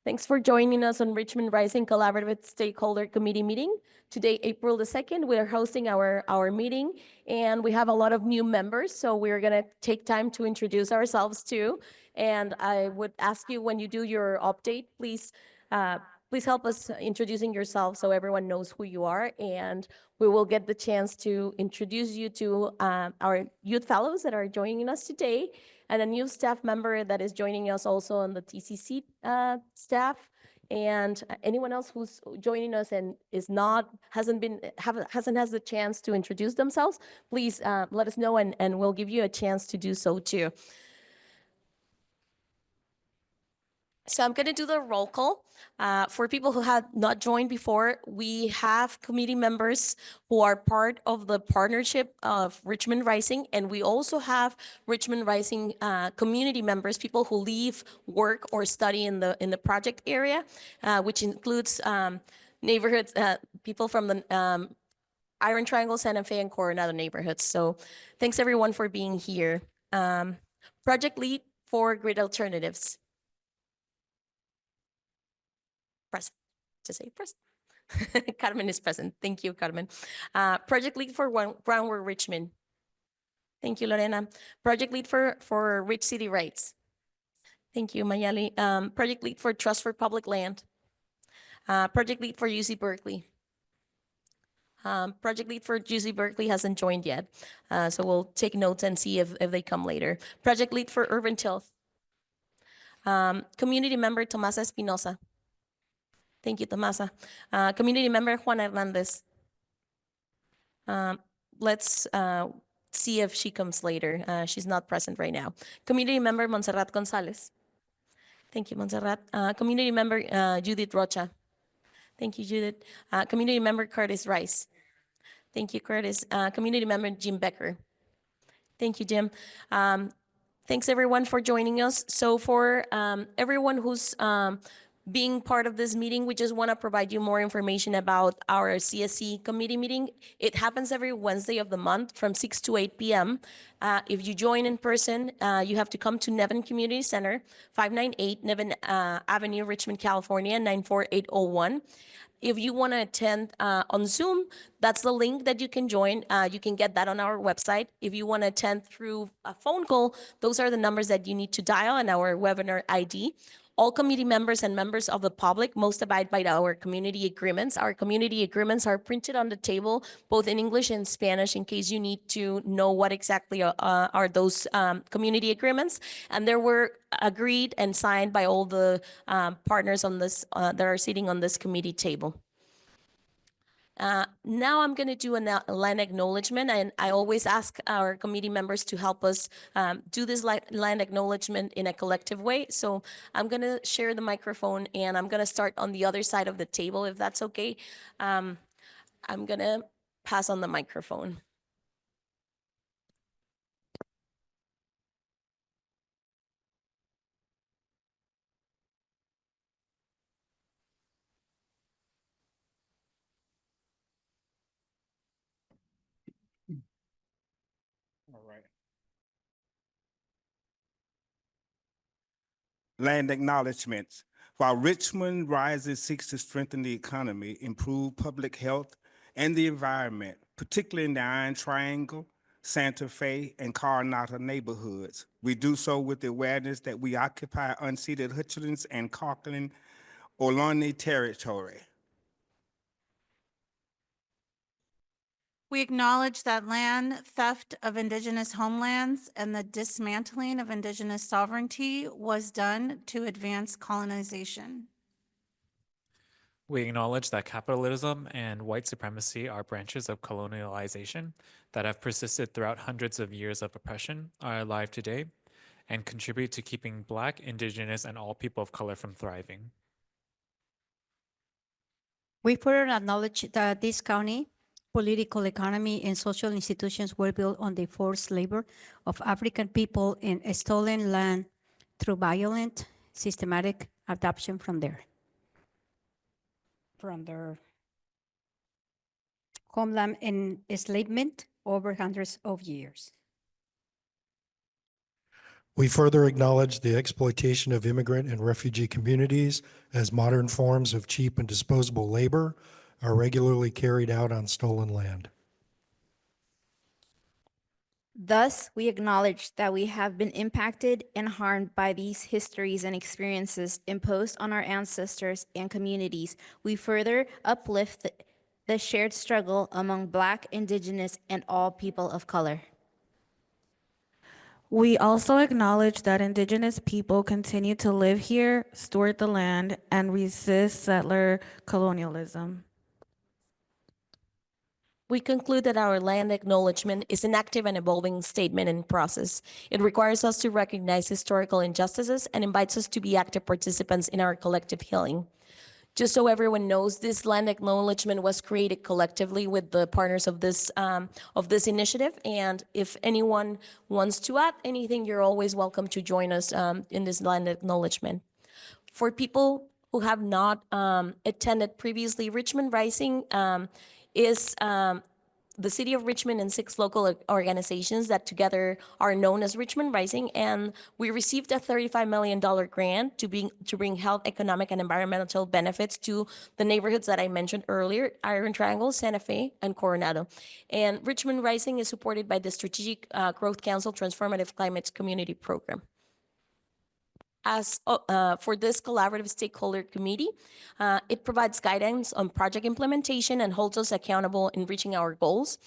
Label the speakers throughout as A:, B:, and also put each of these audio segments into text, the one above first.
A: Thanks for joining us on Richmond Rising Collaborative Stakeholder Committee meeting. Today, April the 2nd, we are hosting our meeting, and we have a lot of new members, so we're going to take time to introduce ourselves too. And I would ask you, when you do your update, please help us introducing yourself so everyone knows who you are, and we will get the chance to introduce you to our youth fellows that are joining us today, and a new staff member that is joining us also on the TCC staff. And anyone else who's joining us and hasn't had the chance to introduce themselves, please let us know, and we'll give you a chance to do so too. So I'm going to do the roll call. For people who have not joined before, we have committee members who are part of the partnership of Richmond Rising, and we also have Richmond Rising community members, people who live, work, or study in the project area, which includes neighborhoods, people from the Iron Triangle, Santa Fe, and Coronado neighborhoods. So thanks everyone for being here. Project lead for Grid Alternatives. Present, to say present. Carmen is present. Thank you, Carmen. Project lead for Groundwork Richmond. Thank you, Lorena. Project lead for Rich City Rights. Thank you, Mayali. Project lead for Trust for Public Land. Project lead for UC Berkeley. Project lead for UC Berkeley hasn't joined yet, so we'll take notes and see if they come later. Project lead for Urban Tilth. Community member Tomasa Espinosa. Thank you, Tomasa. Community member Juan Hernandez. Let's see if she comes later. She's not present right now. Community member Montserrat Gonzalez. Thank you, Montserrat. Community member Judith Rocha. Thank you, Judith. Community member Curtis Rice. Thank you, Curtis. Community member Jim Becker. Thank you, Jim. Thanks everyone for joining us. So for everyone who's being part of this meeting, we just want to provide you more information about our CSC committee meeting. It happens every Wednesday of the month from 6 to 8 p.m. If you join in person, you have to come to Nevin Community Center, 598 Nevin Avenue, Richmond, California, 94801. If you want to attend on Zoom, that's the link that you can join. You can get that on our website. If you want to attend through a phone call, those are the numbers that you need to dial and our webinar ID. All committee members and members of the public must abide by our community agreements. Our community agreements are printed on the table, both in English and Spanish, in case you need to know what exactly are those community agreements. And they were agreed and signed by all the partners on this that are sitting on this committee table. Now I'm going to do a land acknowledgement, and I always ask our committee members to help us do this land acknowledgement in a collective way. So I'm going to share the microphone, and I'm going to start on the other side of the table, if that's okay. I'm going to pass on the microphone.
B: All right. Land acknowledgements. While Richmond Rising seeks to strengthen the economy, improve public health and the environment, particularly in the Iron Triangle, Santa Fe, and Coronado neighborhoods, we do so with the awareness that we occupy unceded Hutchinson and Cochran Ohlone territory.
C: We acknowledge that land theft of indigenous homelands and the dismantling of indigenous sovereignty was done to advance colonization.
D: We acknowledge that capitalism and white supremacy are branches of colonialization that have persisted throughout hundreds of years of oppression, are alive today, and contribute to keeping Black, Indigenous, and all people of color from thriving.
E: We further acknowledge that this county political economy and social institutions were built on the forced labor of African people in stolen land through violent, systematic adoption from their homeland and enslavement over hundreds of years.
F: We further acknowledge the exploitation of immigrant and refugee communities as modern forms of cheap and disposable labor are regularly carried out on stolen land.
G: Thus, we acknowledge that we have been impacted and harmed by these histories and experiences imposed on our ancestors and communities. We further uplift the shared struggle among Black, Indigenous, and all people of color.
H: We also acknowledge that Indigenous people continue to live here, steward the land, and resist settler colonialism.
A: We conclude that our land acknowledgement is an active and evolving statement and process. It requires us to recognize historical injustices and invites us to be active participants in our collective healing. Just so everyone knows, this land acknowledgement was created collectively with the partners of this initiative. And if anyone wants to add anything, you're always welcome to join us in this land acknowledgement. For people who have not attended previously, Richmond Rising is the city of Richmond and 6 local organizations that together are known as Richmond Rising, and we received a $35 million grant to bring health, economic, and environmental benefits to the neighborhoods that I mentioned earlier, Iron Triangle, Santa Fe, and Coronado. And Richmond Rising is supported by the Strategic Growth Council Transformative Climates Community Program. As for this collaborative stakeholder committee, it provides guidance on project implementation and holds us accountable in reaching our goals.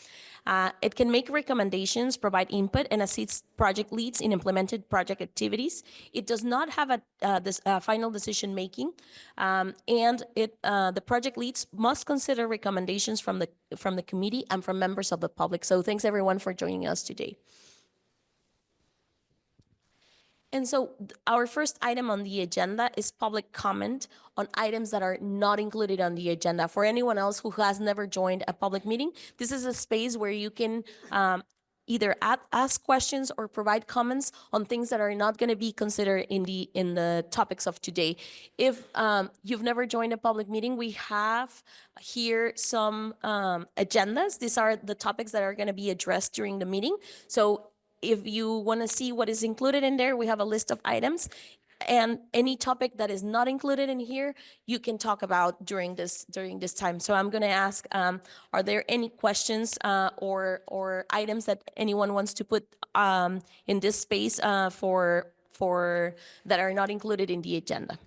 A: It can make recommendations, provide input, and assist project leads in implemented project activities. It does not have a final decision making, and the project leads must consider recommendations from the committee and from members of the public. So thanks everyone for joining us today. And so our first item on the agenda is public comment on items that are not included on the agenda. For anyone else who has never joined a public meeting, this is a space where you can either ask questions or provide comments on things that are not going to be considered in the topics of today. If you've never joined a public meeting, we have here some agendas. These are the topics that are going to be addressed during the meeting. So if you want to see what is included in there, we have a list of items, and any topic that is not included in here, you can talk about during this time. So I'm going to ask, are there any questions or items that anyone wants to put in this space for that are not included in the agenda?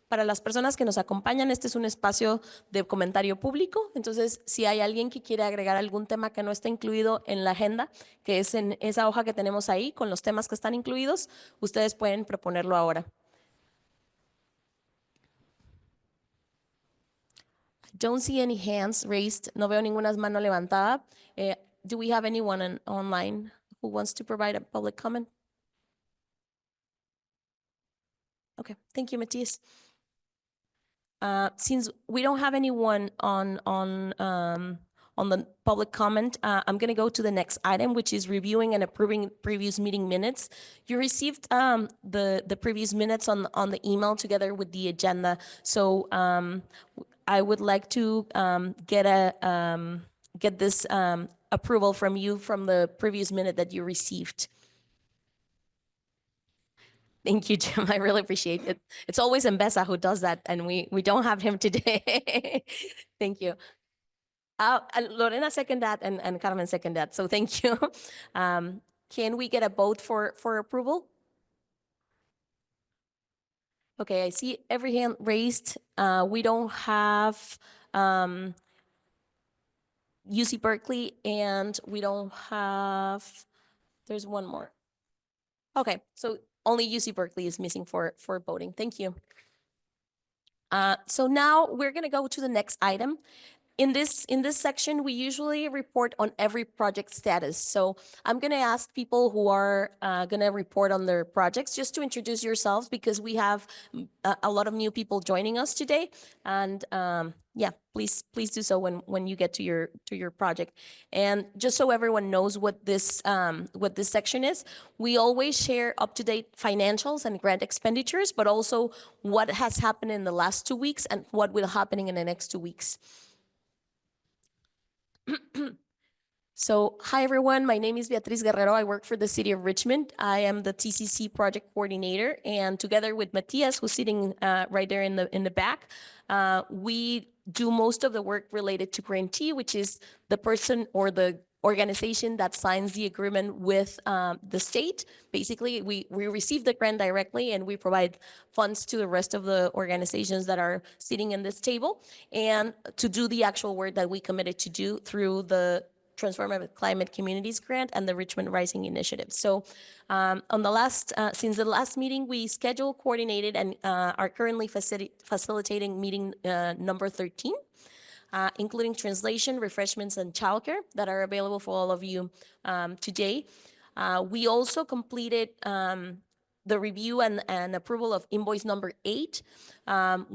A: Para las personas que nos acompañan, este es un espacio de comentario público. Entonces, si hay alguien que quiere agregar algún tema que no está incluido en la agenda, que es en esa hoja que tenemos ahí con los temas que están incluidos, ustedes pueden proponerlo ahora. Don't see any hands raised. No veo ninguna mano levantada. Do we have anyone online who wants to provide a public comment? Okay, thank you, Matthias. Since we don't have anyone on the public comment, I'm going to go to the next item, which is reviewing and approving previous meeting minutes. You received the previous minutes on the email together with the agenda. So I would like to get this approval from you from the previous minute that you received. Thank you, Jim. I really appreciate it. It's always Mbesa who does that, and we don't have him today. Thank you. Lorena seconded that, and Carmen seconded that, so thank you. Can we get a vote for approval? Okay, I see every hand raised. We don't have UC Berkeley, and we don't have, there's one more. Okay, so only UC Berkeley is missing for voting. Thank you. So now we're going to go to the next item. In this section, we usually report on every project status. So I'm going to ask people who are going to report on their projects just to introduce yourselves, because we have a lot of new people joining us today. And yeah, please do so when you get to your project. And just so everyone knows what this section is, we always share up-to-date financials and grant expenditures, but also what has happened in the last 2 weeks and what will happen in the next 2 weeks. So, hi everyone. My name is Beatriz Guerrero. I work for the city of Richmond. I am the TCC project coordinator, and together with Matias, who's sitting right there in the back, we do most of the work related to grantee, which is the person or the organization that signs the agreement with the state. Basically, we receive the grant directly, and we provide funds to the rest of the organizations that are sitting in this table, and to do the actual work that we committed to do through the Transformative Climate Communities Grant and the Richmond Rising Initiative. So since the last meeting, we scheduled, coordinated, and are currently facilitating meeting number 13, including translation, refreshments, and childcare that are available for all of you today. We also completed the review and approval of invoice number 8.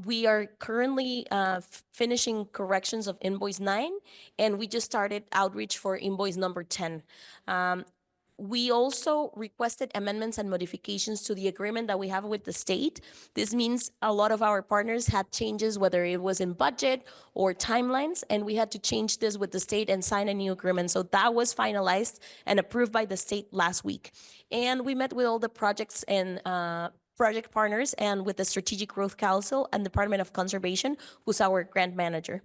A: We are currently finishing corrections of invoice 9, and we just started outreach for invoice number 10. We also requested amendments and modifications to the agreement that we have with the state. This means a lot of our partners had changes, whether it was in budget or timelines, and we had to change this with the state and sign a new agreement. So that was finalized and approved by the state last week. And we met with all the projects and project partners and with the Strategic Growth Council and Department of Conservation, who's our grant manager.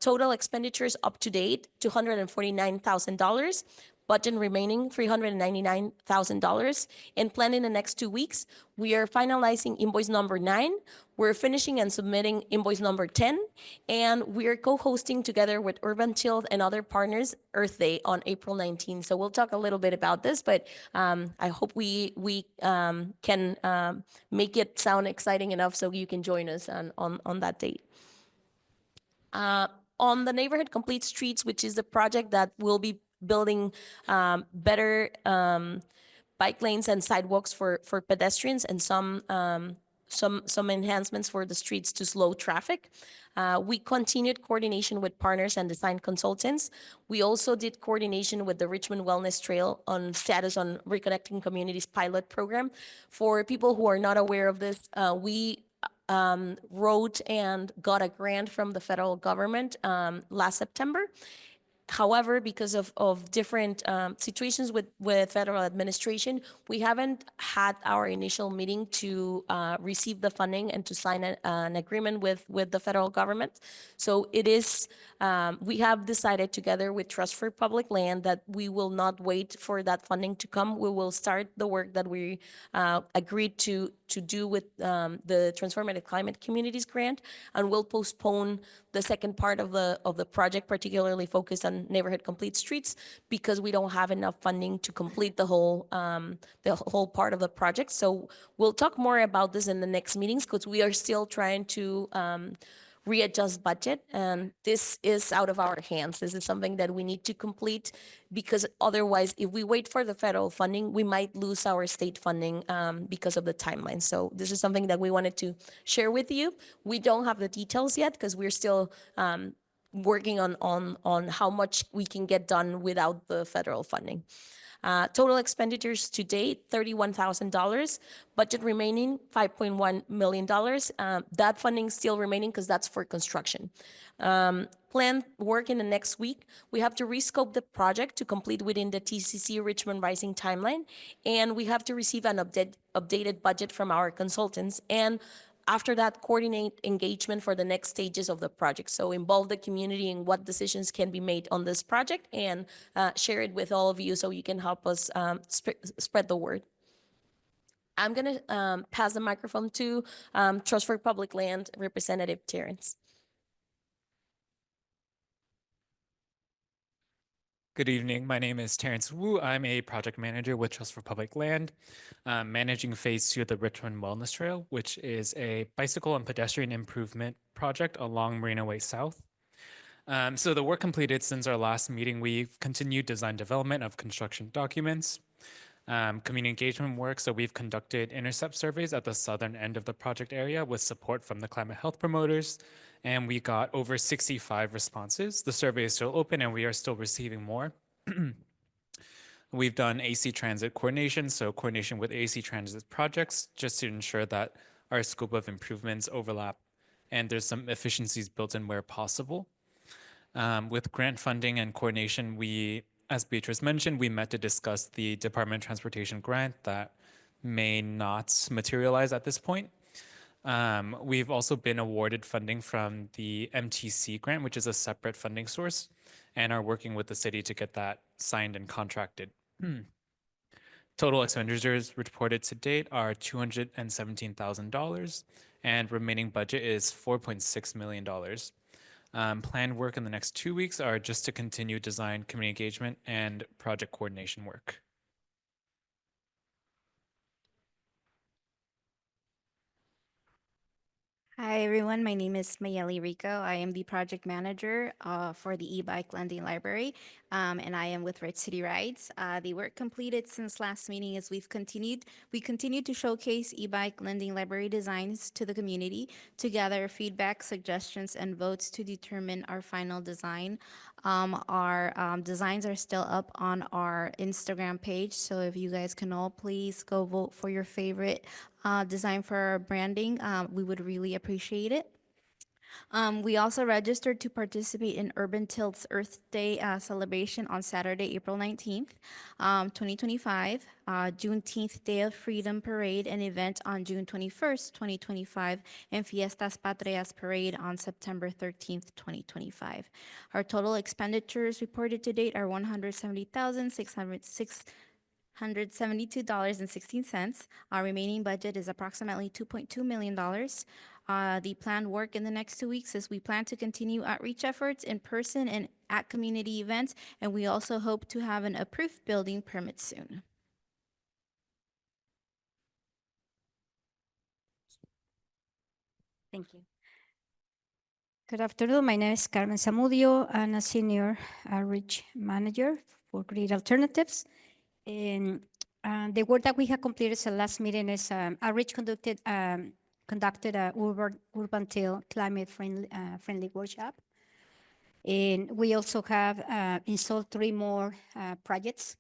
A: Total expenditures up to date, $249,000. Budget remaining $399,000. And planned in the next 2 weeks, we are finalizing invoice number 9. We're finishing and submitting invoice number 10. And we are co-hosting together with Urban Chill and other partners Earth Day on April 19th. So we'll talk a little bit about this, but I hope we can make it sound exciting enough so you can join us on that date. On the Neighborhood Complete Streets, which is the project that will be building better bike lanes and sidewalks for pedestrians and some enhancements for the streets to slow traffic. We continued coordination with partners and design consultants. We also did coordination with the Richmond Wellness Trail on status on Reconnecting Communities pilot program. For people who are not aware of this, we wrote and got a grant from the federal government last September. However, because of different situations with federal administration, we haven't had our initial meeting to receive the funding and to sign an agreement with the federal government. So it is, we have decided together with Trust for Public Land that we will not wait for that funding to come. We will start the work that we agreed to do with the Transformative Climate Communities Grant, and we'll postpone the second part of the project, particularly focused on Neighborhood Complete Streets, because we don't have enough funding to complete the whole part of the project. So we'll talk more about this in the next meetings, because we are still trying to readjust budget, and this is out of our hands. This is something that we need to complete, because otherwise, if we wait for the federal funding, we might lose our state funding because of the timeline. So this is something that we wanted to share with you. We don't have the details yet, because we're still working on how much we can get done without the federal funding. Total expenditures to date, $31,000. Budget remaining, $5.1 million. That funding still remaining because that's for construction. Planned work in the next week. We have to rescope the project to complete within the TCC Richmond Rising timeline, and we have to receive an updated budget from our consultants, and after that, coordinate engagement for the next stages of the project. So involve the community in what decisions can be made on this project, and share it with all of you so you can help us spread the word. I'm going to pass the microphone to Trust for Public Land Representative Terrence.
D: Good evening. My name is Terrence Wu. I'm a project manager with Trust for Public Land, managing phase 2 of the Richmond Wellness Trail, which is a bicycle and pedestrian improvement project along Marina Way South. So the work completed since our last meeting, we've continued design development of construction documents, community engagement work. So we've conducted intercept surveys at the southern end of the project area with support from the climate health promoters, and we got over 65 responses. The survey is still open and we are still receiving more. We've done AC transit coordination, so coordination with AC transit projects, just to ensure that our scope of improvements overlap and there's some efficiencies built in where possible. With grant funding and coordination, as Beatrice mentioned, we met to discuss the Department of Transportation grant that may not materialize at this point. We've also been awarded funding from the MTC grant, which is a separate funding source, and are working with the city to get that signed and contracted. Total expenditures reported to date are $217,000, and remaining budget is $4.6 million. Planned work in the next 2 weeks are just to continue design, community engagement, and project coordination work.
G: Hi, everyone. My name is Mayeli Rico. I am the project manager for the e-bike lending library, and I am with Red City Rides. The work completed since last meeting is we continue to showcase e-bike lending library designs to the community to gather feedback, suggestions, and votes to determine our final design. Our designs are still up on our Instagram page, so if you guys can all please go vote for your favorite design for our branding, we would really appreciate it. We also registered to participate in Urban Tilt's Earth Day celebration on Saturday, April 19th, 2025, Juneteenth Day of Freedom Parade, an event on June 21st, 2025, and Fiestas Patrias Parade on September 13th, 2025. Our total expenditures reported to date are $172,16. Our remaining budget is approximately $2.2 million. The planned work in the next 2 weeks is we plan to continue outreach efforts in person and at community events, and we also hope to have an approved building permit soon.
E: Thank you. Good afternoon. My name is Carmen Zamudio. I'm a senior outreach manager for Grid Alternatives. And the work that we have completed since the last meeting is outreach conducted a urban till climate friendly workshop. And we also have installed 3 more projects.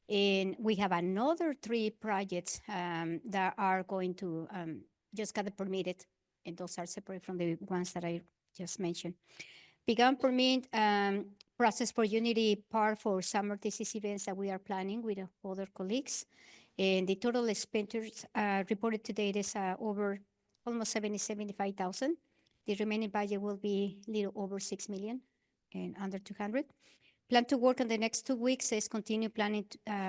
E: And we have another 3 projects that are going to just got permitted, and those are separate from the ones that I just mentioned. Began permit process for Unity Park for summer thesis events that we are planning with other colleagues. And the total expenditures reported to date is over almost 75,000. The remaining budget will be a little over 6 million and under 200. Plan to work on the next 2 weeks is continue planning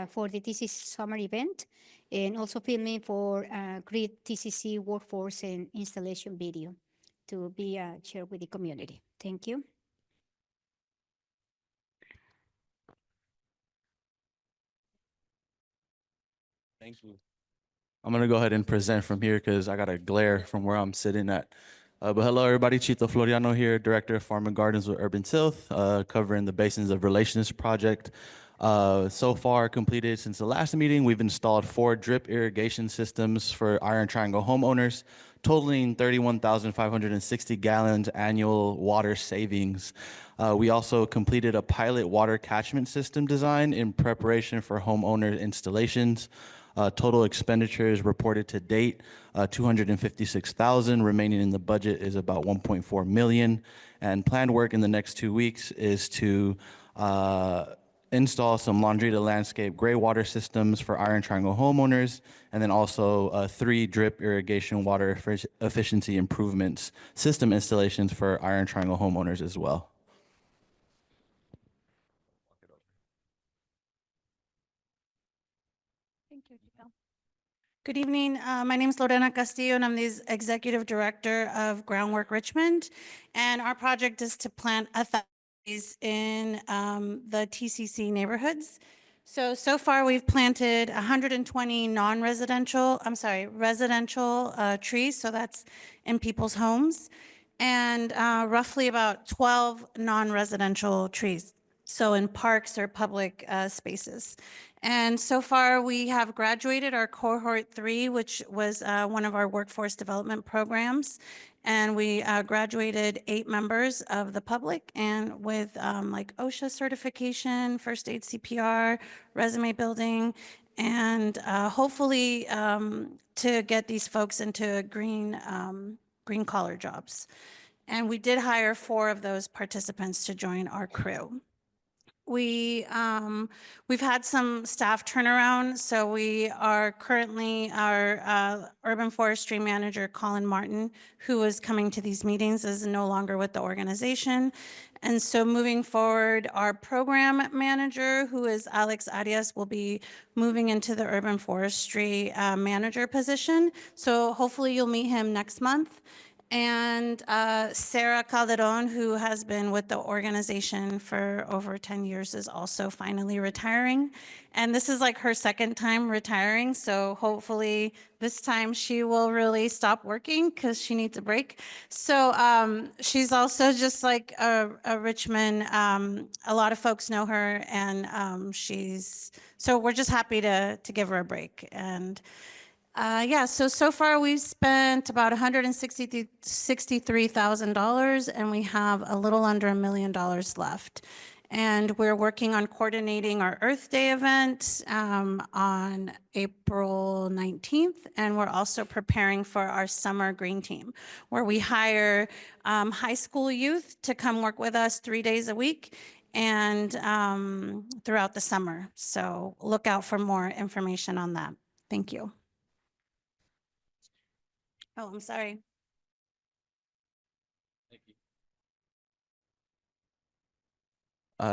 E: for the TCC summer event and also filming for Grid TCC workforce and installation video to be shared with the community. Thank you.
I: Thank you. I'm gonna go ahead and present from here because I got a glare from where I'm sitting at. But hello, everybody. Chito Floriano here, Director of Farm and Gardens with Urban Tilth, covering the Basins of Relations project. So far completed since the last meeting, we've installed 4 drip irrigation systems for Iron Triangle homeowners, totaling 31,560 gallons annual water savings. We also completed a pilot water catchment system design in preparation for homeowner installations. Total expenditures reported to date, 256,000. Remaining in the budget is about 1.4 million. And planned work in the next 2 weeks is to install some laundry to landscape gray water systems for Iron Triangle homeowners, and then also 3 drip irrigation water efficiency improvements system installations for Iron Triangle homeowners as well.
C: Thank you, Gio. Good evening. My name is Lorena Castillo, and I'm the Executive Director of Groundwork Richmond. And our project is to plant 1,000 trees in the TCC neighborhoods. So far we've planted 120 residential trees. So that's in people's homes, and roughly about 12 non-residential trees. So in parks or public spaces. And so far we have graduated our cohort 3, which was one of our workforce development programs. And we graduated 8 members of the public, and with like OSHA certification, first aid CPR, resume building, and hopefully to get these folks into green collar jobs. And we did hire 4 of those participants to join our crew. We've had some staff turnaround, so we are currently, our urban forestry manager, Colin Martin, who was coming to these meetings, is no longer with the organization. And so moving forward, our program manager, who is Alex Arias, will be moving into the urban forestry manager position. So hopefully you'll meet him next month. And Sarah Calderon, who has been with the organization for over 10 years, is also finally retiring. And this is like her second time retiring, so hopefully this time she will really stop working because she needs a break. So she's also just like a Richmond, a lot of folks know her, and so we're just happy to give her a break. And yeah, so far we've spent about $163,000, and we have a little under $1 million left. And we're working on coordinating our Earth Day event on April 19th, and we're also preparing for our summer green team, where we hire high school youth to come work with us 3 days a week and throughout the summer. So look out for more information on that. Thank you. Oh, I'm sorry.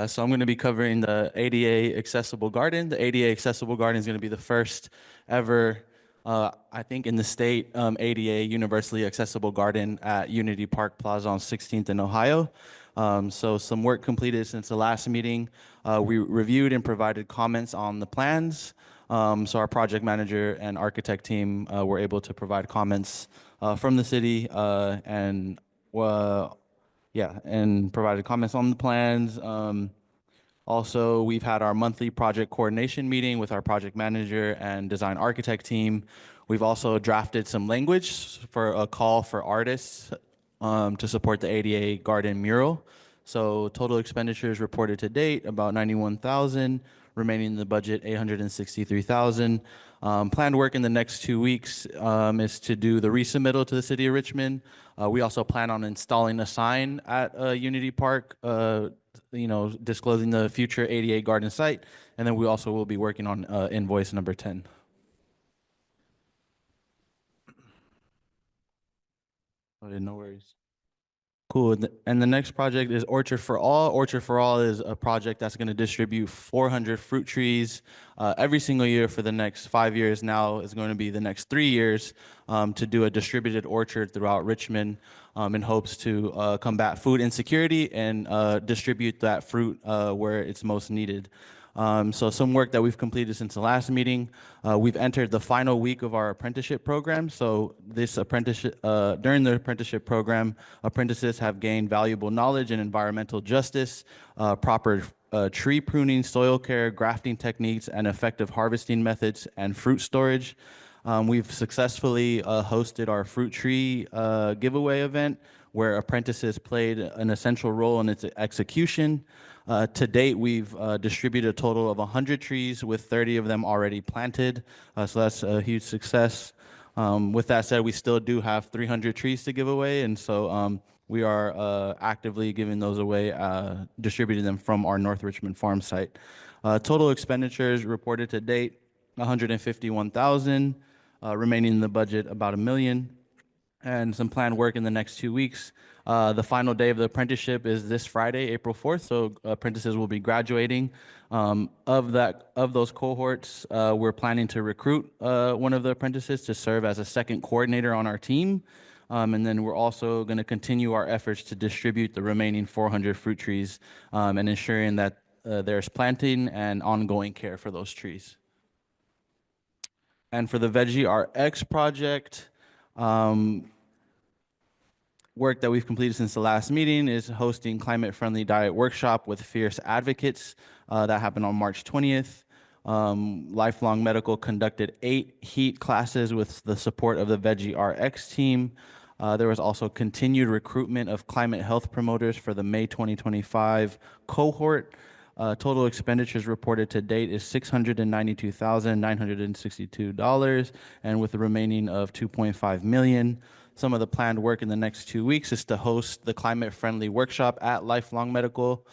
I: So I'm going to be covering the ADA Accessible Garden. The ADA Accessible Garden is going to be the first ever, I think in the state, ADA Universally Accessible Garden at Unity Park Plaza on 16th in Ohio. So some work completed since the last meeting. We reviewed and provided comments on the plans. So our project manager and architect team were able to provide comments from the city and provided comments on the plans. Also, we've had our monthly project coordination meeting with our project manager and design architect team. We've also drafted some language for a call for artists to support the ADA garden mural. So total expenditures reported to date, about 91,000, remaining in the budget, 863,000. Planned work in the next 2 weeks is to do the resubmittal to the city of Richmond. We also plan on installing a sign at Unity Park, disclosing the future ADA garden site. And then we also will be working on invoice number 10. Okay, no worries. Cool. And the next project is Orchard for All. Orchard for All is a project that's going to distribute 400 fruit trees every single year for the next 5 years. Now is going to be the next 3 years to do a distributed orchard throughout Richmond in hopes to combat food insecurity and distribute that fruit where it's most needed. So some work that we've completed since the last meeting. We've entered the final week of our apprenticeship program. So this apprenticeship, during the apprenticeship program, apprentices have gained valuable knowledge in environmental justice, proper tree pruning, soil care, grafting techniques, and effective harvesting methods and fruit storage. We've successfully hosted our fruit tree giveaway event where apprentices played an essential role in its execution. To date, we've distributed a total of 100 trees with 30 of them already planted. So that's a huge success. With that said, we still do have 300 trees to give away. And so we are actively giving those away, distributing them from our North Richmond farm site. Total expenditures reported to date, 151,000, remaining in the budget about $1 million. And some planned work in the next 2 weeks. The final day of the apprenticeship is this Friday, April 4th, so apprentices will be graduating. Of those cohorts, we're planning to recruit one of the apprentices to serve as a second coordinator on our team. And then we're also going to continue our efforts to distribute the remaining 400 fruit trees and ensuring that there's planting and ongoing care for those trees. And for the Veggie RX project, work that we've completed since the last meeting is hosting climate-friendly diet workshop with fierce advocates. That happened on March 20th. Lifelong Medical conducted 8 heat classes with the support of the Veggie RX team. There was also continued recruitment of climate health promoters for the May 2025 cohort. Total expenditures reported to date is $692,962, and with the remaining of $2.5 million. some of the planned work in the next 2 weeks is to host the climate-friendly workshop at Lifelong Medical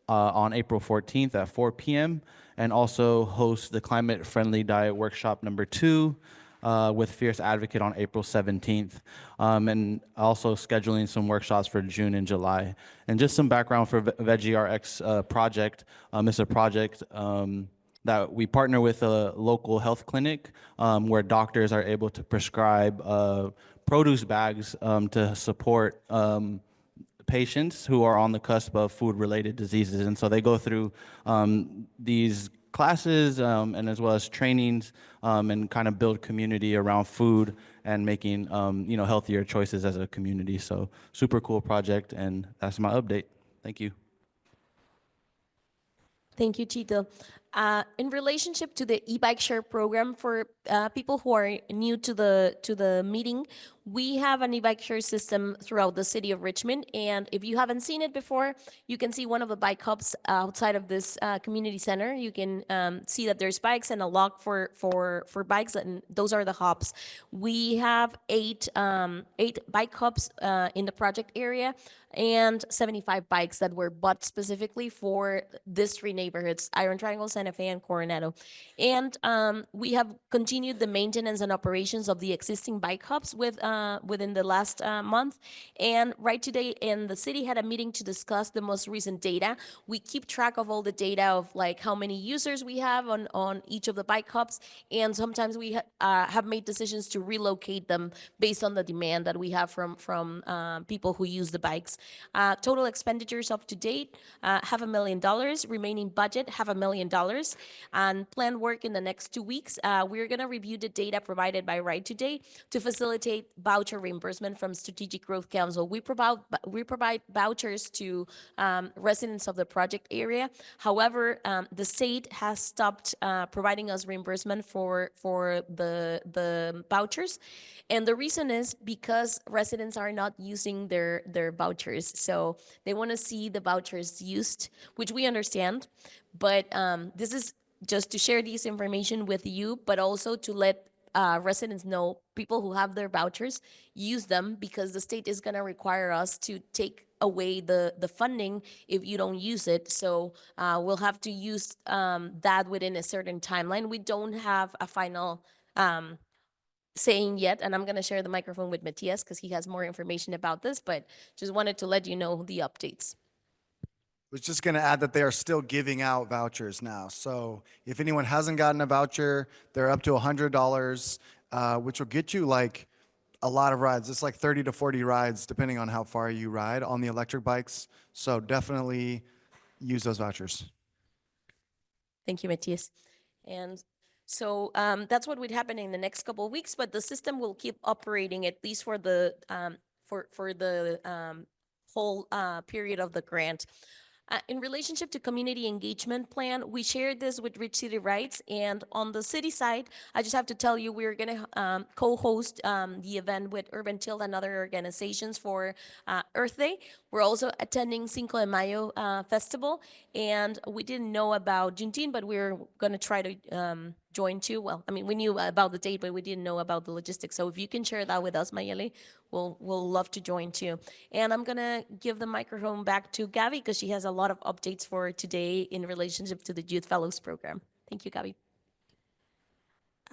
I: on April 14th at 4 p.m. and also host the climate-friendly diet workshop number 2 with Fierce Advocate on April 17th, and also scheduling some workshops for June and July. And just some background for VeggieRx project. It's a project that we partner with a local health clinic where doctors are able to prescribe produce bags to support patients who are on the cusp of food-related diseases. And so they go through these classes and as well as trainings and kind of build community around food and making healthier choices as a community. So super cool project, and that's my update. Thank you.
A: Thank you, Chito. In relationship to the e-bike share program, for people who are new to the meeting, we have an e-bike share system throughout the city of Richmond. And if you haven't seen it before, you can see one of the bike hubs outside of this community center. You can see that there's bikes and a lock for bikes, and those are the hubs. We have eight bike hubs in the project area, and 75 bikes that were bought specifically for these 3 neighborhoods, Iron Triangle, Santa Fe, and Coronado. And we have continued the maintenance and operations of the existing bike hubs within the last month. And right today, the city had a meeting to discuss the most recent data. We keep track of all the data of like how many users we have on each of the bike hubs. And sometimes we have made decisions to relocate them based on the demand that we have from people who use the bikes. Total expenditures up to date, $500,000. Remaining budget, $500,000. And planned work in the next 2 weeks. We're going to review the data provided by Right Today to facilitate voucher reimbursement from Strategic Growth Council. We provide vouchers to residents of the project area. However, the state has stopped providing us reimbursement for the vouchers. And the reason is because residents are not using their vouchers. So they want to see the vouchers used, which we understand. But this is just to share this information with you, but also to let residents know, people who have their vouchers, use them, because the state is going to require us to take away the funding if you don't use it. So we'll have to use that within a certain timeline. We don't have a final saying yet, and I'm going to share the microphone with Matias because he has more information about this, but just wanted to let you know the updates.
J: Was just going to add that they are still giving out vouchers now. So if anyone hasn't gotten a voucher, they're up to $100, which will get you like a lot of rides. It's like 30 to 40 rides, depending on how far you ride on the electric bikes. So definitely use those vouchers.
A: Thank you, Matias. And so that's what would happen in the next couple of weeks, but the system will keep operating at least for the whole period of the grant. In relationship to community engagement plan, we shared this with Rich City Rights, and on the city side, I just have to tell you, we're going to co-host the event with Urban Tilt and other organizations for Earth Day. We're also attending Cinco de Mayo festival, and we didn't know about Juneteenth, but we're going to try to join too. Well, I mean, we knew about the date, but we didn't know about the logistics. So if you can share that with us, Mayeli, we'll love to join too. And I'm gonna give the microphone back to Gabby because she has a lot of updates for today in relationship to the Youth Fellows program. Thank you, Gabby.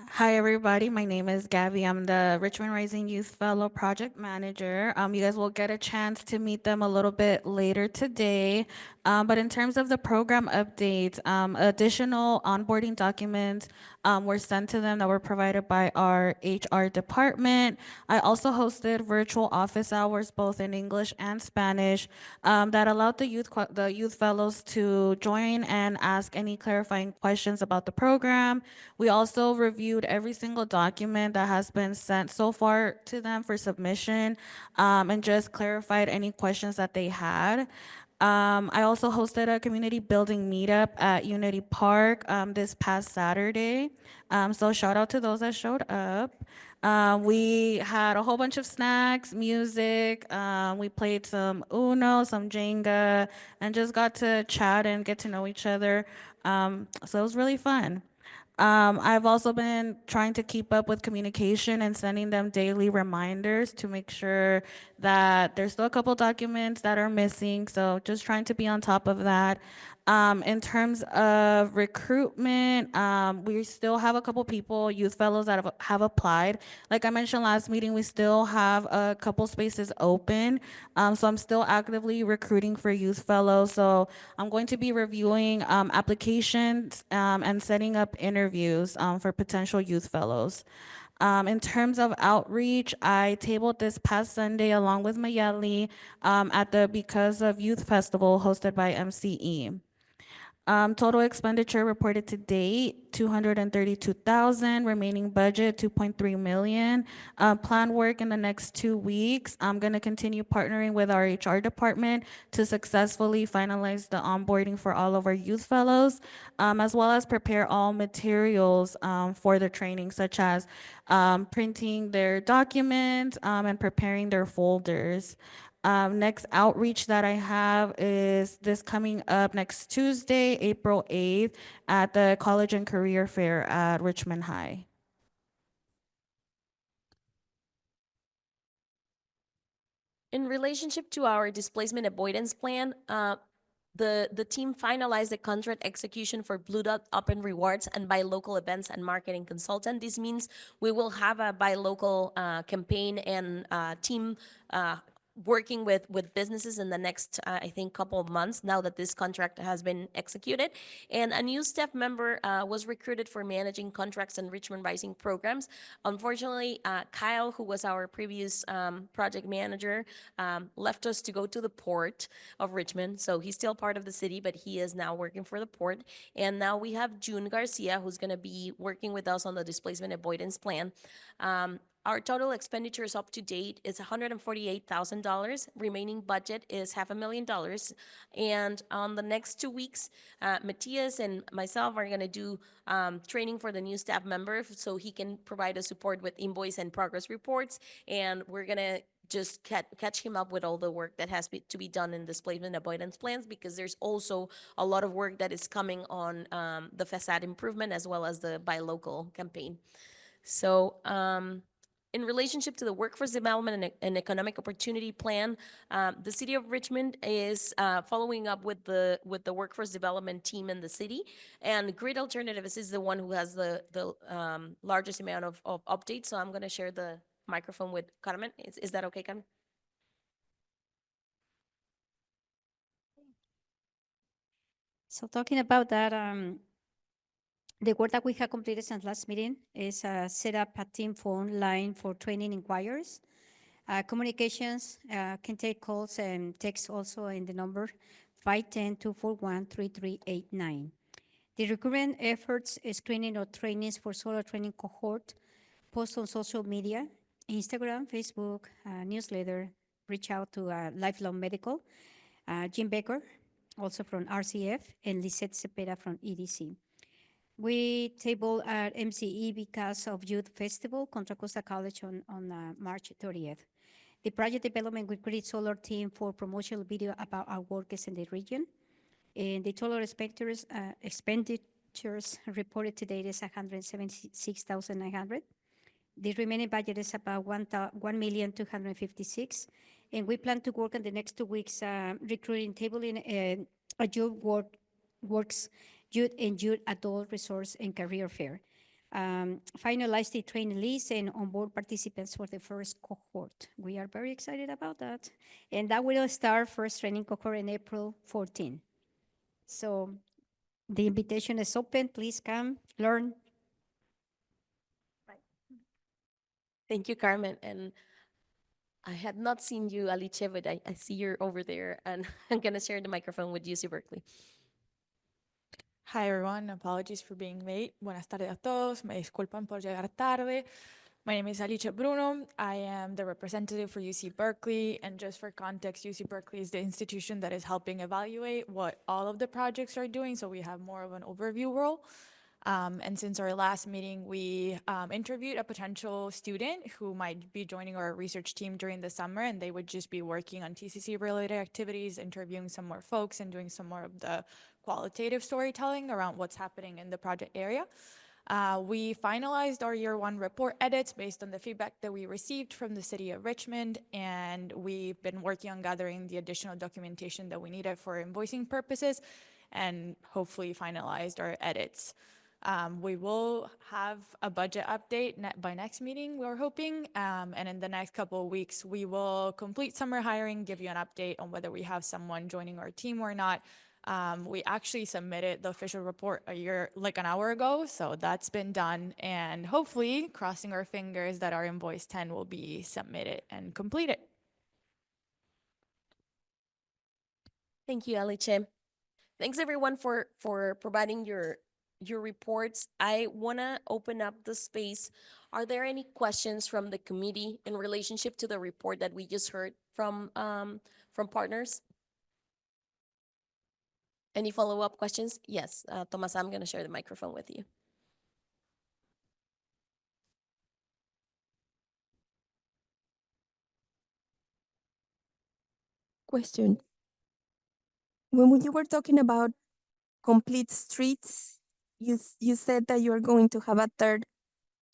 H: Hi, everybody. My name is Gabby. I'm the Richmond Rising Youth Fellow Project Manager. You guys will get a chance to meet them a little bit later today. But in terms of the program updates, additional onboarding documents were sent to them that were provided by our HR department. I also hosted virtual office hours, both in English and Spanish, that allowed the youth fellows to join and ask any clarifying questions about the program. We also reviewed every single document that has been sent so far to them for submission, and just clarified any questions that they had. I also hosted a community building meetup at Unity Park this past Saturday. So shout out to those that showed up. We had a whole bunch of snacks, music. We played some Uno, some Jenga, and just got to chat and get to know each other. So it was really fun. I've also been trying to keep up with communication and sending them daily reminders to make sure that there's still a couple documents that are missing. So just trying to be on top of that. In terms of recruitment, we still have a couple people, youth fellows that have applied. Like I mentioned last meeting, we still have a couple spaces open. So I'm still actively recruiting for youth fellows. So I'm going to be reviewing applications and setting up interviews for potential youth fellows. In terms of outreach, I tabled this past Sunday along with Mayeli at the Because of Youth Festival hosted by MCE. Total expenditure reported to date, 232,000, remaining budget, 2.3 million. Planned work in the next 2 weeks. I'm gonna continue partnering with our HR department to successfully finalize the onboarding for all of our youth fellows, as well as prepare all materials for the training, such as printing their documents and preparing their folders. Next outreach that I have is this coming up next Tuesday, April 8th, at the College and Career Fair at Richmond High.
A: In relationship to our displacement avoidance plan, the team finalized the contract execution for Blue Dot Open Rewards and buy local events and marketing consultant. This means we will have a buy local campaign and team working with businesses in the next, I think, couple of months now that this contract has been executed. And a new staff member was recruited for managing contracts and Richmond Rising programs. Unfortunately, Kyle, who was our previous project manager, left us to go to the port of Richmond. So he's still part of the city, but he is now working for the port. And now we have June Garcia, who's going to be working with us on the displacement avoidance plan. Our total expenditures up to date is $148,000. Remaining budget is $500,000. And on the next 2 weeks, Matthias and myself are going to do training for the new staff member so he can provide us support with invoice and progress reports. And we're going to just catch him up with all the work that has to be done in displacement avoidance plans, because there's also a lot of work that is coming on the facade improvement as well as the buy local campaign. So in relationship to the workforce development and economic opportunity plan, the city of Richmond is following up with the workforce development team in the city, and Grid Alternatives is the one who has the largest amount of updates. So I'm going to share the microphone with Carmen. Is that okay, Carmen?
E: So talking about that, the work that we have completed since last meeting is set up a team phone line for training inquiries. Communications can take calls and text also in the number 510-241-3389. The recurrent efforts screening or trainings for solo training cohort, post on social media, Instagram, Facebook, newsletter, reach out to Lifelong Medical, Jim Baker, also from RCF, and Lisette Cepeda from EDC. We table at MCE because of Youth Festival, Contra Costa College on March 30th. The project development with Grid Solar team for promotional video about our workers in the region. And the total expenditures reported to date is $176,900. The remaining budget is about $1,256,000. And we plan to work in the next 2 weeks recruiting, tabling a youth works youth and youth adult resource and career fair. Finalize the training list and onboard participants for the first cohort. We are very excited about that. And that will start first training cohort in April 14. So the invitation is open. Please come, learn.
A: Thank you, Carmen. And I had not seen you, Alice, but I see you're over there, and I'm going to share the microphone with UC Berkeley.
K: Hi everyone, apologies for being late. Buenas tardes a todos, me disculpan por llegar tarde. My name is Alice Bruno. I am the representative for UC Berkeley, and just for context, UC Berkeley is the institution that is helping evaluate what all of the projects are doing, so we have more of an overview role. And since our last meeting, we interviewed a potential student who might be joining our research team during the summer, and they would just be working on TCC-related activities, interviewing some more folks, and doing some more of the qualitative storytelling around what's happening in the project area. We finalized our year one report edits based on the feedback that we received from the city of Richmond, and we've been working on gathering the additional documentation that we needed for invoicing purposes and hopefully finalized our edits. We will have a budget update by next meeting, we're hoping, and in the next couple of weeks, we will complete summer hiring, give you an update on whether we have someone joining our team or not. We actually submitted the official report an hour ago, so that's been done, and hopefully, crossing our fingers that our invoice 10 will be submitted and completed.
A: Thank you, Alice. Thanks everyone for providing your reports. I want to open up the space. Are there any questions from the committee in relationship to the report that we just heard from partners? Any follow-up questions? Yes, Tomás, I'm going to share the microphone with you.
L: Question. When you were talking about complete streets, you said that you are going to have a third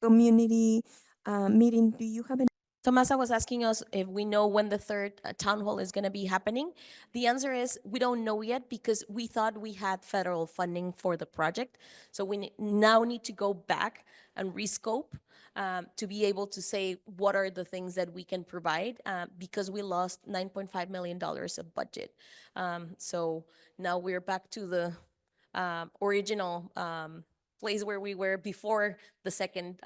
L: community meeting. Do you have any?
A: Tomasa was asking us if we know when the third town hall is going to be happening. The answer is we don't know yet because we thought we had federal funding for the project. So we now need to go back and rescope to be able to say what are the things that we can provide because we lost $9.5 million of budget. So now we're back to the original place where we were before the second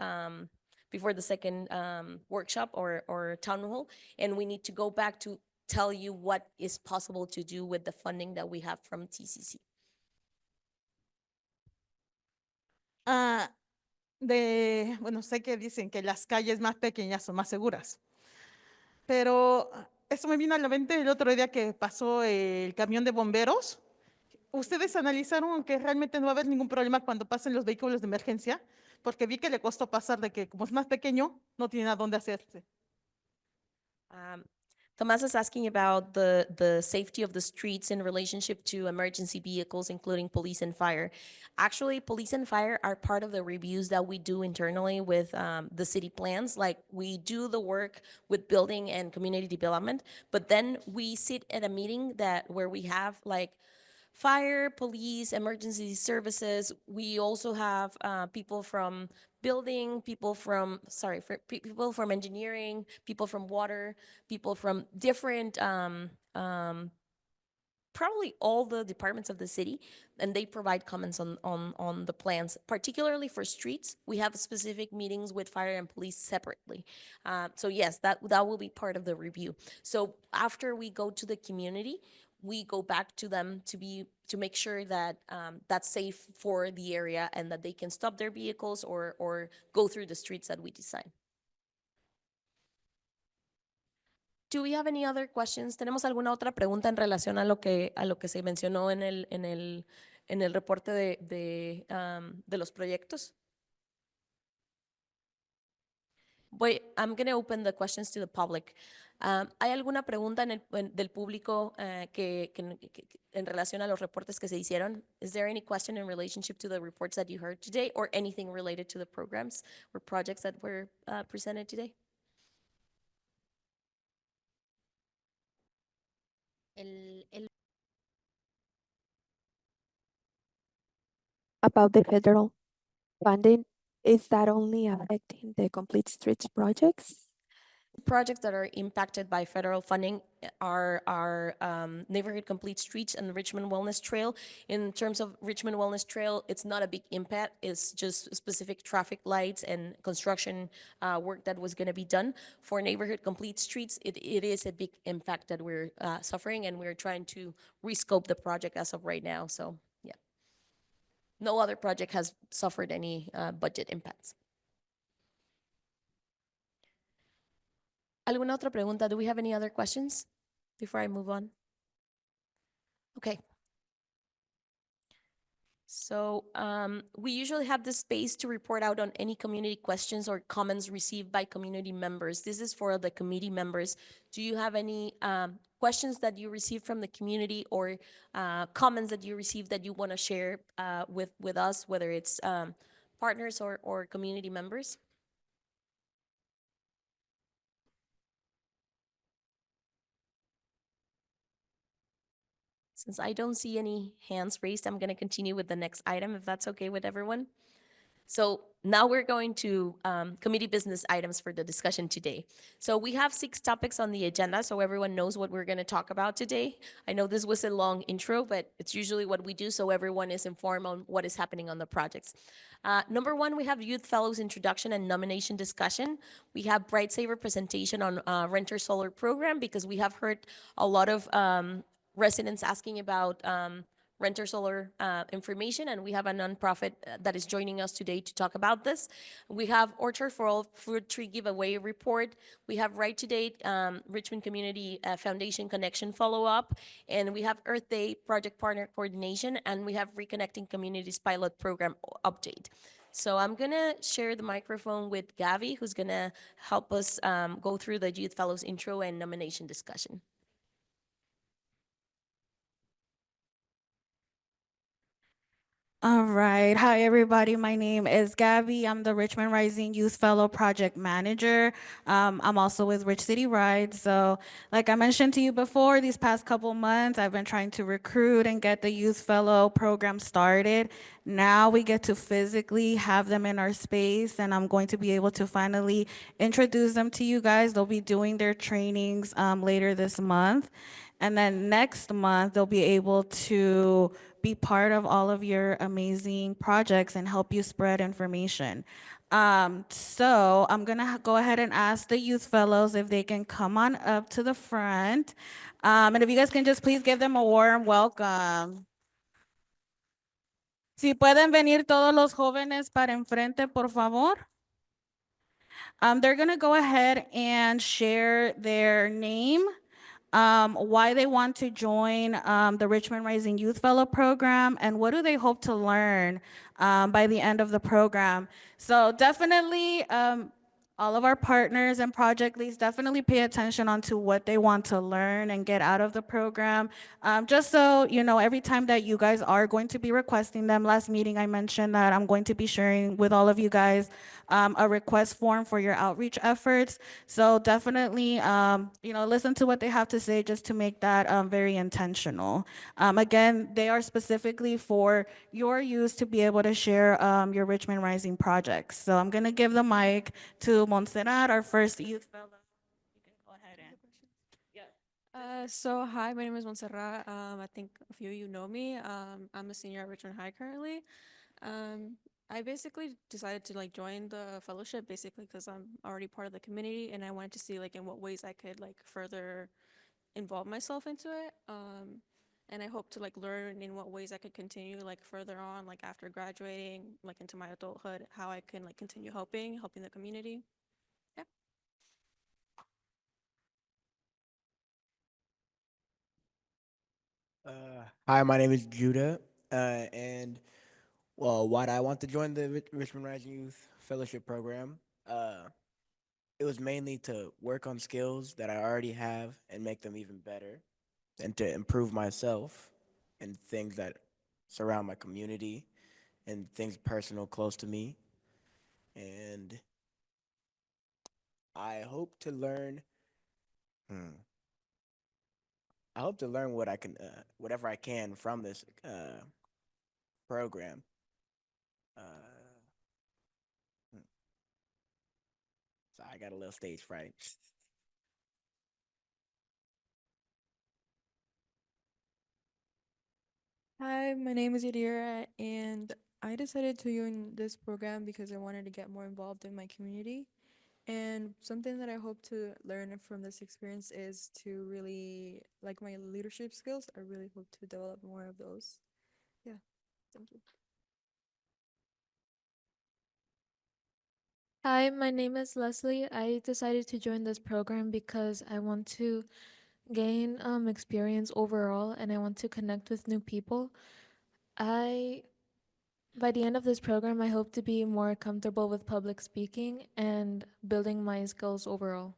A: workshop or town hall, and we need to go back to tell you what is possible to do with the funding that we have from TCC.
M: Bueno, sé que dicen que las calles más pequeñas son más seguras, pero eso me vino a la mente el otro día que pasó el camión de bomberos. ¿Ustedes analizaron que realmente no va a haber ningún problema cuando pasen los vehículos de emergencia? Porque vi que le costó pasar de que como es más pequeño, no tiene a dónde hacerse.
A: Tomas is asking about the safety of the streets in relationship to emergency vehicles, including police and fire. Actually, police and fire are part of the reviews that we do internally with the city plans. Like we do the work with building and community development, but then we sit at a meeting where we have like fire, police, emergency services. We also have people from building, people from engineering, people from water, people from different, probably all the departments of the city, and they provide comments on the plans. Particularly for streets, we have specific meetings with fire and police separately. So yes, that will be part of the review. So after we go to the community, we go back to them to make sure that that's safe for the area and that they can stop their vehicles or go through the streets that we design. Do we have any other questions? ¿Tenemos alguna otra pregunta en relación a lo que se mencionó en el reporte de los proyectos? I'm going to open the questions to the public. ¿Hay alguna pregunta del público en relación a los reportes que se hicieron? Is there any question in relationship to the reports that you heard today or anything related to the programs or projects that were presented today?
L: About the federal funding, is that only affecting the complete streets projects?
A: Projects that are impacted by federal funding are Neighborhood Complete Streets and Richmond Wellness Trail. In terms of Richmond Wellness Trail, it's not a big impact. It's just specific traffic lights and construction work that was going to be done. For Neighborhood Complete Streets, it is a big impact that we're suffering, and we're trying to rescope the project as of right now. So yeah, no other project has suffered any budget impacts. ¿Alguna otra pregunta? Do we have any other questions before I move on? Okay. So we usually have this space to report out on any community questions or comments received by community members. This is for the committee members. Do you have any questions that you received from the community or comments that you received that you want to share with us, whether it's partners or community members? Since I don't see any hands raised, I'm going to continue with the next item, if that's okay with everyone. So now we're going to committee business items for the discussion today. So we have 6 topics on the agenda, so everyone knows what we're going to talk about today. I know this was a long intro, but it's usually what we do so everyone is informed on what is happening on the projects. Number 1, we have Youth Fellows introduction and nomination discussion. We have Bright Saver presentation on Renter Solar program because we have heard a lot of residents asking about renter solar information, and we have a nonprofit that is joining us today to talk about this. We have Orchard for All fruit tree giveaway report. We have Right to Date Richmond Community Foundation connection follow-up, and we have Earth Day project partner coordination, and we have Reconnecting Communities pilot program update. So I'm gonna share the microphone with Gavi, who's gonna help us go through the Youth Fellows intro and nomination discussion.
H: All right. Hi, everybody. My name is Gabby. I'm the Richmond Rising Youth Fellow Project Manager. I'm also with Rich City Rides. So, like I mentioned to you before, these past couple months, I've been trying to recruit and get the Youth Fellow program started. Now we get to physically have them in our space, and I'm going to be able to finally introduce them to you guys. They'll be doing their trainings later this month. And then next month, they'll be able to be part of all of your amazing projects and help you spread information. So I'm gonna go ahead and ask the youth fellows if they can come on up to the front. And if you guys can just please give them a warm welcome. Si pueden venir todos los jóvenes para enfrente, por favor. They're gonna go ahead and share their name, why they want to join the Richmond Rising Youth Fellow Program, and what do they hope to learn by the end of the program. So definitely, all of our partners and project leads definitely pay attention onto what they want to learn and get out of the program. Just so you know, every time that you guys are going to be requesting them, last meeting I mentioned that I'm going to be sharing with all of you guys a request form for your outreach efforts. So definitely, listen to what they have to say just to make that very intentional. Again, they are specifically for your use to be able to share your Richmond Rising projects. So I'm gonna give the mic to Montserrat, our first youth fellow. You can go ahead and.
N: So hi, my name is Montserrat. I think a few of you know me. I'm a senior at Richmond High currently. I basically decided to like join the fellowship basically because I'm already part of the community and I wanted to see like in what ways I could like further involve myself into it. And I hope to like learn in what ways I could continue like further on, like after graduating, like into my adulthood, how I can like continue helping the community. Yeah.
O: Hi, my name is Judah, and well, why did I want to join the Richmond Rising Youth Fellowship Program? It was mainly to work on skills that I already have and make them even better, and to improve myself and things that surround my community and things personal close to me. And I hope to learn. Hmm, I hope to learn what I can, whatever I can from this program. Uh, hmm, so I got a little stage fright.
K: Hi, my name is Yadira, and I decided to join this program because I wanted to get more involved in my community. And something that I hope to learn from this experience is to really like my leadership skills. I really hope to develop more of those. Yeah, thank you.
P: Hi, my name is Leslie. I decided to join this program because I want to gain experience overall and I want to connect with new people. I By the end of this program, I hope to be more comfortable with public speaking and building my skills overall.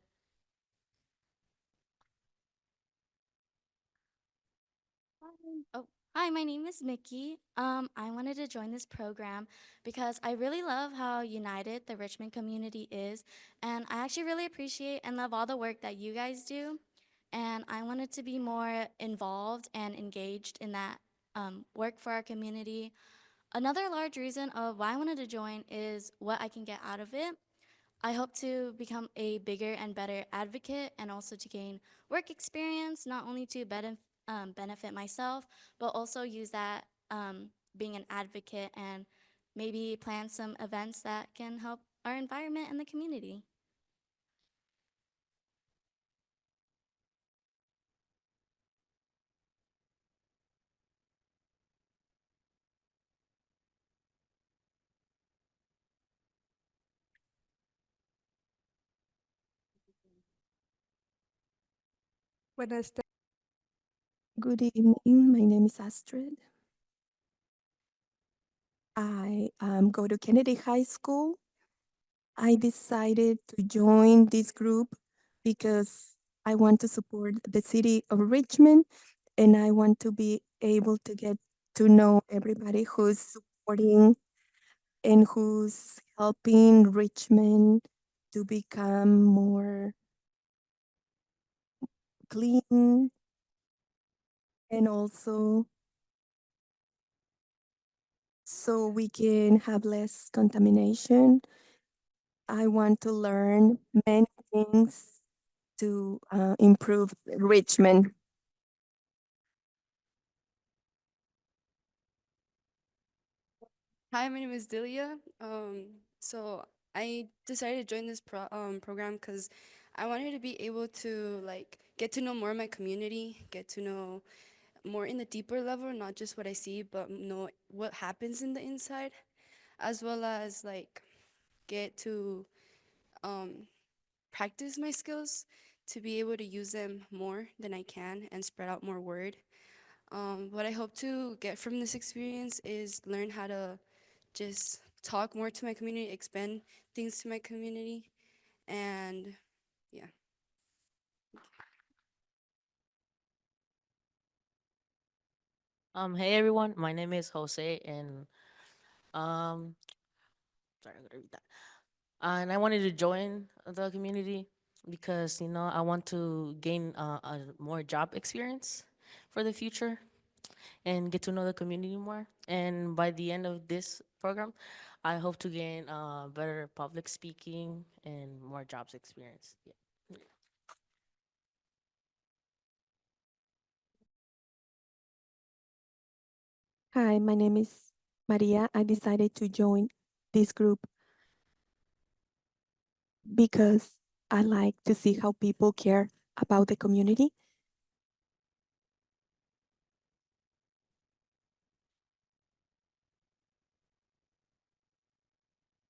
G: Oh,
Q: Hi, my name is Mickey. I wanted to join this program because I really love how united the Richmond community is, and I actually really appreciate and love all the work that you guys do. And I wanted to be more involved and engaged in that work for our community. Another large reason of why I wanted to join is what I can get out of it. I hope to become a bigger and better advocate and also to gain work experience, not only to benefit myself, but also use that being an advocate and maybe plan some events that can help our environment and the community.
L: Buenas tardes. Good evening. My name is Astrid. I go to Kennedy High School. I decided to join this group because I want to support the city of Richmond and I want to be able to get to know everybody who's supporting and who's helping Richmond to become more clean and also so we can have less contamination. I want to learn many things to improve Richmond.
R: Hi, my name is Delia. So I decided to join this program because I wanted to be able to like get to know more of my community, get to know more in the deeper level, not just what I see, but know what happens in the inside, as well as like get to um, practice my skills to be able to use them more than I can and spread out more word. What I hope to get from this experience is learn how to just talk more to my community, expand things to my community, and yeah.
S: Hey everyone, my name is Jose, and um, sorry, I'm gonna read that. And I wanted to join the community because I want to gain a more job experience for the future and get to know the community more. And by the end of this program, I hope to gain better public speaking and more jobs experience. Yeah.
L: Hi, my name is Maria. I decided to join this group because I like to see how people care about the community.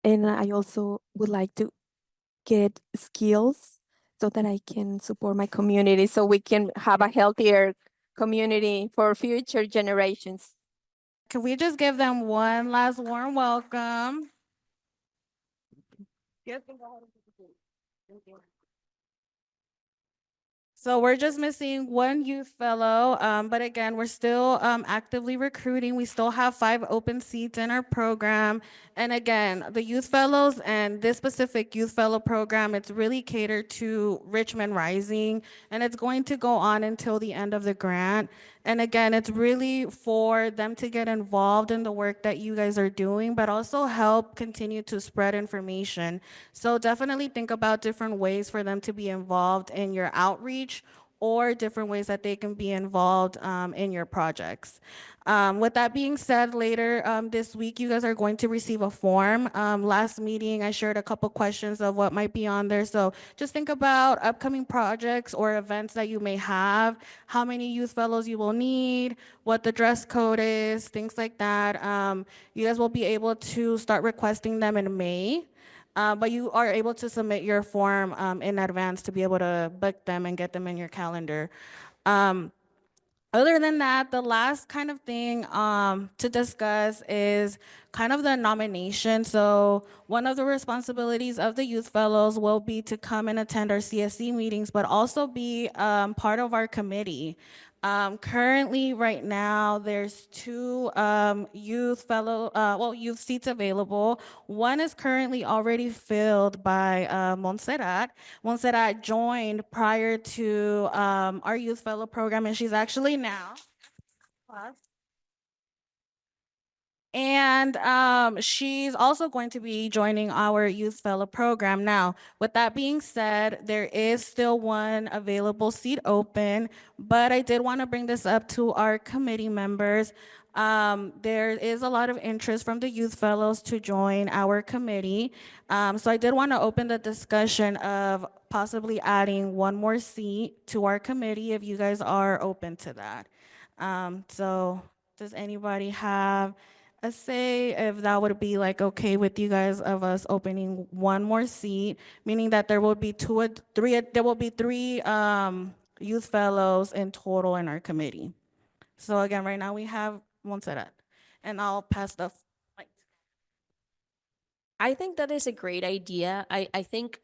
L: And I also would like to get skills so that I can support my community so we can have a healthier community for future generations.
H: Can we just give them one last warm welcome? Yes. So we're just missing one youth fellow, but again, we're still actively recruiting. We still have 5 open seats in our program. And again, the youth fellows and this specific youth fellow program, it's really catered to Richmond Rising, and it's going to go on until the end of the grant. And again, it's really for them to get involved in the work that you guys are doing, but also help continue to spread information. So definitely think about different ways for them to be involved in your outreach or different ways that they can be involved in your projects. With that being said, later this week, you guys are going to receive a form. Last meeting, I shared a couple questions of what might be on there. So just think about upcoming projects or events that you may have, how many youth fellows you will need, what the dress code is, things like that. You guys will be able to start requesting them in May. But you are able to submit your form in advance to be able to book them and get them in your calendar. Other than that, the last kind of thing to discuss is kind of the nomination. So one of the responsibilities of the youth fellows will be to come and attend our CSC meetings, but also be part of our committee. Currently, right now, there's two youth seats available. One is currently already filled by Montserrat. Montserrat joined prior to our youth fellow program, and she's actually now. And she's also going to be joining our Youth Fellow program. Now, with that being said, there is still one available seat open, but I did want to bring this up to our committee members. There is a lot of interest from the Youth Fellows to join our committee. So I did want to open the discussion of possibly adding one more seat to our committee if you guys are open to that. So does anybody have a say if that would be like okay with you guys of us opening one more seat, meaning that there will be three youth fellows in total in our committee. So again, right now we have Montserrat, and I'll pass the mic.
A: I think that is a great idea. I think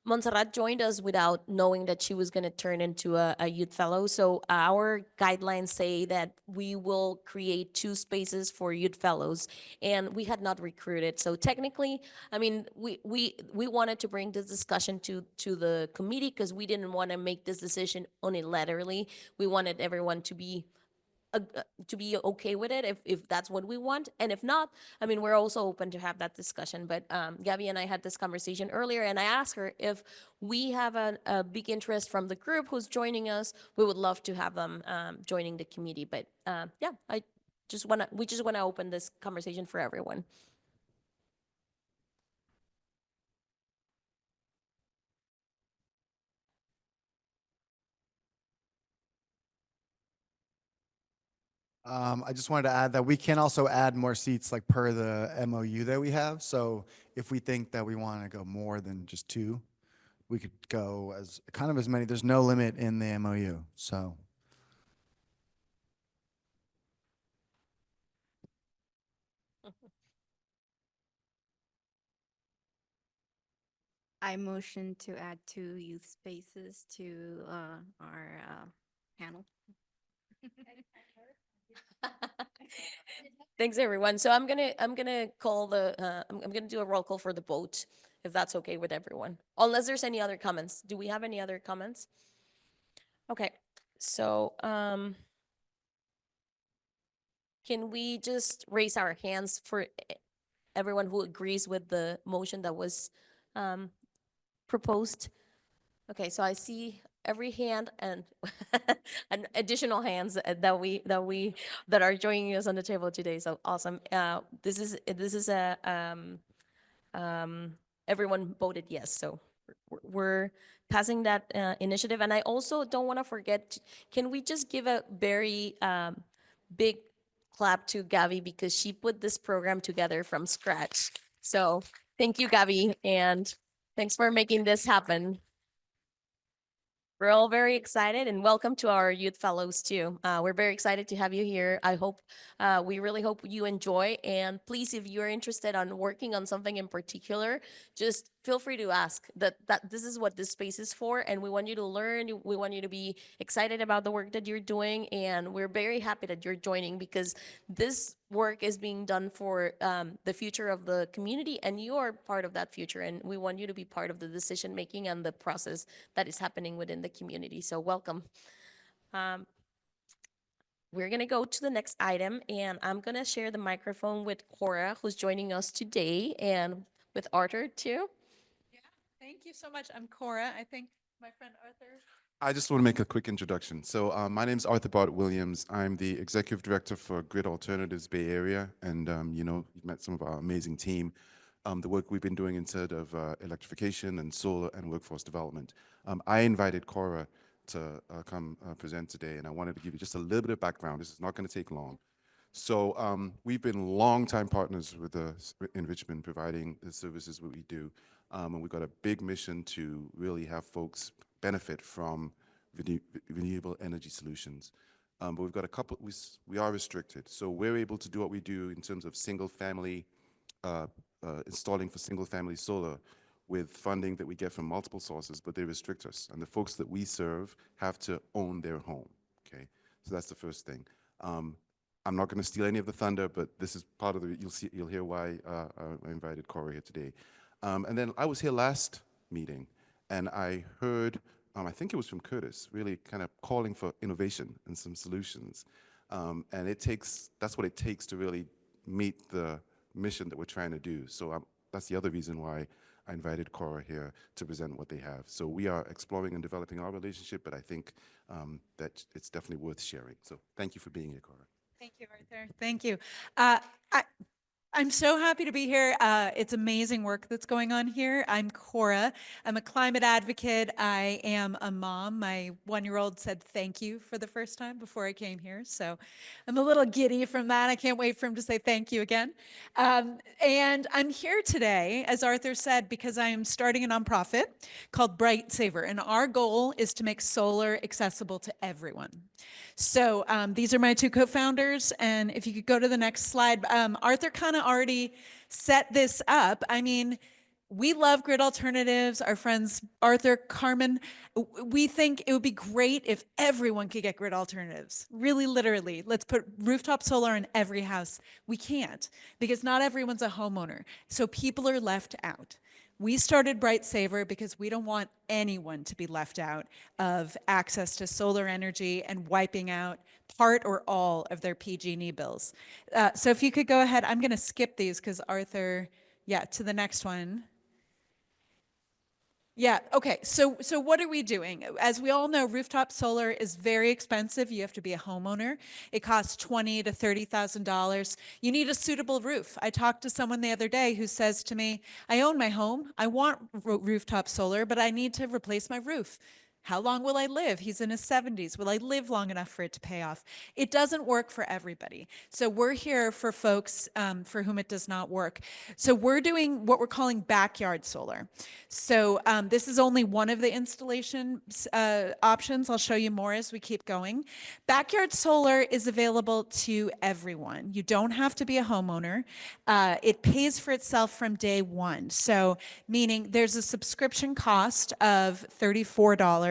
A: Montserrat joined us without knowing that she was going to turn into a youth fellow. So our guidelines say that we will create 2 spaces for youth fellows, and we had not recruited. So technically, I mean, we wanted to bring this discussion to the committee because we didn't want to make this decision unilaterally. We wanted everyone to be okay with it if that's what we want. And if not, I mean, we're also open to have that discussion. But Gabby and I had this conversation earlier, and I asked her if we have a big interest from the group who's joining us, we would love to have them joining the committee. But yeah, we just want to open this conversation for everyone.
J: I just wanted to add that we can also add more seats like per the MOU that we have. So if we think that we want to go more than just 2, we could go as many. There's no limit in the MOU. So
G: I motion to add 2 youth spaces to our panel.
A: Thanks everyone. So I'm gonna call I'm gonna do a roll call for the vote, if that's okay with everyone. Unless there's any other comments. Do we have any other comments? Okay. So can we just raise our hands for everyone who agrees with the motion that was proposed? Okay, so I see every hand and and additional hands that are joining us on the table today. So awesome. This is a everyone voted yes. So we're passing that initiative. And I also don't want to forget. Can we just give a very big clap to Gavi because she put this program together from scratch. So thank you, Gavi, and thanks for making this happen. We're all very excited and welcome to our youth fellows too. We're very excited to have you here. We really hope you enjoy. And please, if you're interested on working on something in particular, just feel free to ask. That this is what this space is for, and we want you to learn. We want you to be excited about the work that you're doing, and we're very happy that you're joining because this work is being done for the future of the community, and you are part of that future. And we want you to be part of the decision making and the process that is happening within the community. So welcome. We're going to go to the next item, and I'm going to share the microphone with Cora, who's joining us today, and with Arthur too.
T: Thank you so much. I'm Cora. I think my friend Arthur.
U: I just want to make a quick introduction. So my name is Arthur Bart Williams. I'm the Executive Director for Grid Alternatives Bay Area. And, you've met some of our amazing team. The work we've been doing in terms of electrification and solar and workforce development. I invited Cora to come present today, and I wanted to give you just a little bit of background. This is not going to take long. So we've been longtime partners with in Richmond, providing the services that we do. And we've got a big mission to really have folks benefit from renewable energy solutions. But we've got a couple, we are restricted. So we're able to do what we do in terms of single family, installing for single family solar with funding that we get from multiple sources, but they restrict us. And the folks that we serve have to own their home, okay? So that's the first thing. I'm not going to steal any of the thunder, but this is part of the, you'll hear why I invited Cora here today. And then I was here last meeting, and I heard, I think it was from Curtis, really kind of calling for innovation and some solutions. And that's what it takes to really meet the mission that we're trying to do. So that's the other reason why I invited Cora here to present what they have. So we are exploring and developing our relationship, but I think that it's definitely worth sharing. So thank you for being here, Cora.
T: Thank you, Arthur. Thank you. I'm so happy to be here. It's amazing work that's going on here. I'm Cora. I'm a climate advocate. I am a mom. My 1-year-old said thank you for the first time before I came here. So I'm a little giddy from that. I can't wait for him to say thank you again. And I'm here today, as Arthur said, because I am starting a nonprofit called Bright Saver. And our goal is to make solar accessible to everyone. So these are my two co-founders. And if you could go to the next slide, Arthur kind of already set this up. I mean, we love grid alternatives. Our friends Arthur, Carmen, we think it would be great if everyone could get grid alternatives. Really, literally, let's put rooftop solar in every house. We can't because not everyone's a homeowner. So people are left out. We started Bright Saver because we don't want anyone to be left out of access to solar energy and wiping out part or all of their PG&E bills. So if you could go ahead, I'm going to skip these because Arthur, to the next one. Yeah, okay, so what are we doing? As we all know, rooftop solar is very expensive. You have to be a homeowner. It costs $20,000 to $30,000. You need a suitable roof. I talked to someone the other day who says to me, I own my home, I want rooftop solar, but I need to replace my roof. How long will I live? He's in his 70s. Will I live long enough for it to pay off? It doesn't work for everybody. So we're here for folks for whom it does not work. So we're doing what we're calling backyard solar. So this is only one of the installation options. I'll show you more as we keep going. Backyard solar is available to everyone. You don't have to be a homeowner. It pays for itself from day one. So meaning there's a subscription cost of $34.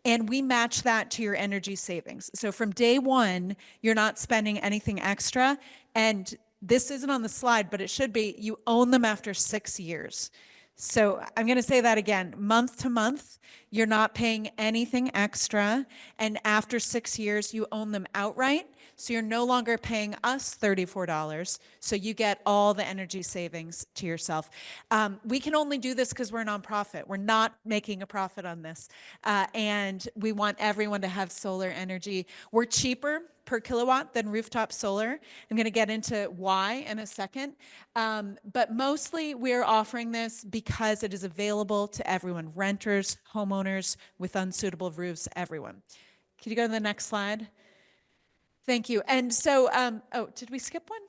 T: And we match that to your energy savings. So from day one, you're not spending anything extra. And this isn't on the slide, but it should be, you own them after 6 years. So I'm going to say that again, month to month, you're not paying anything extra. And after 6 years, you own them outright. So you're no longer paying us $34. So you get all the energy savings to yourself. We can only do this because we're a nonprofit. We're not making a profit on this. And we want everyone to have solar energy. We're cheaper per kilowatt than rooftop solar. I'm going to get into why in a second. But mostly we're offering this because it is available to everyone, renters, homeowners with unsuitable roofs, everyone. Can you go to the next slide? Thank you. And so, did we skip one?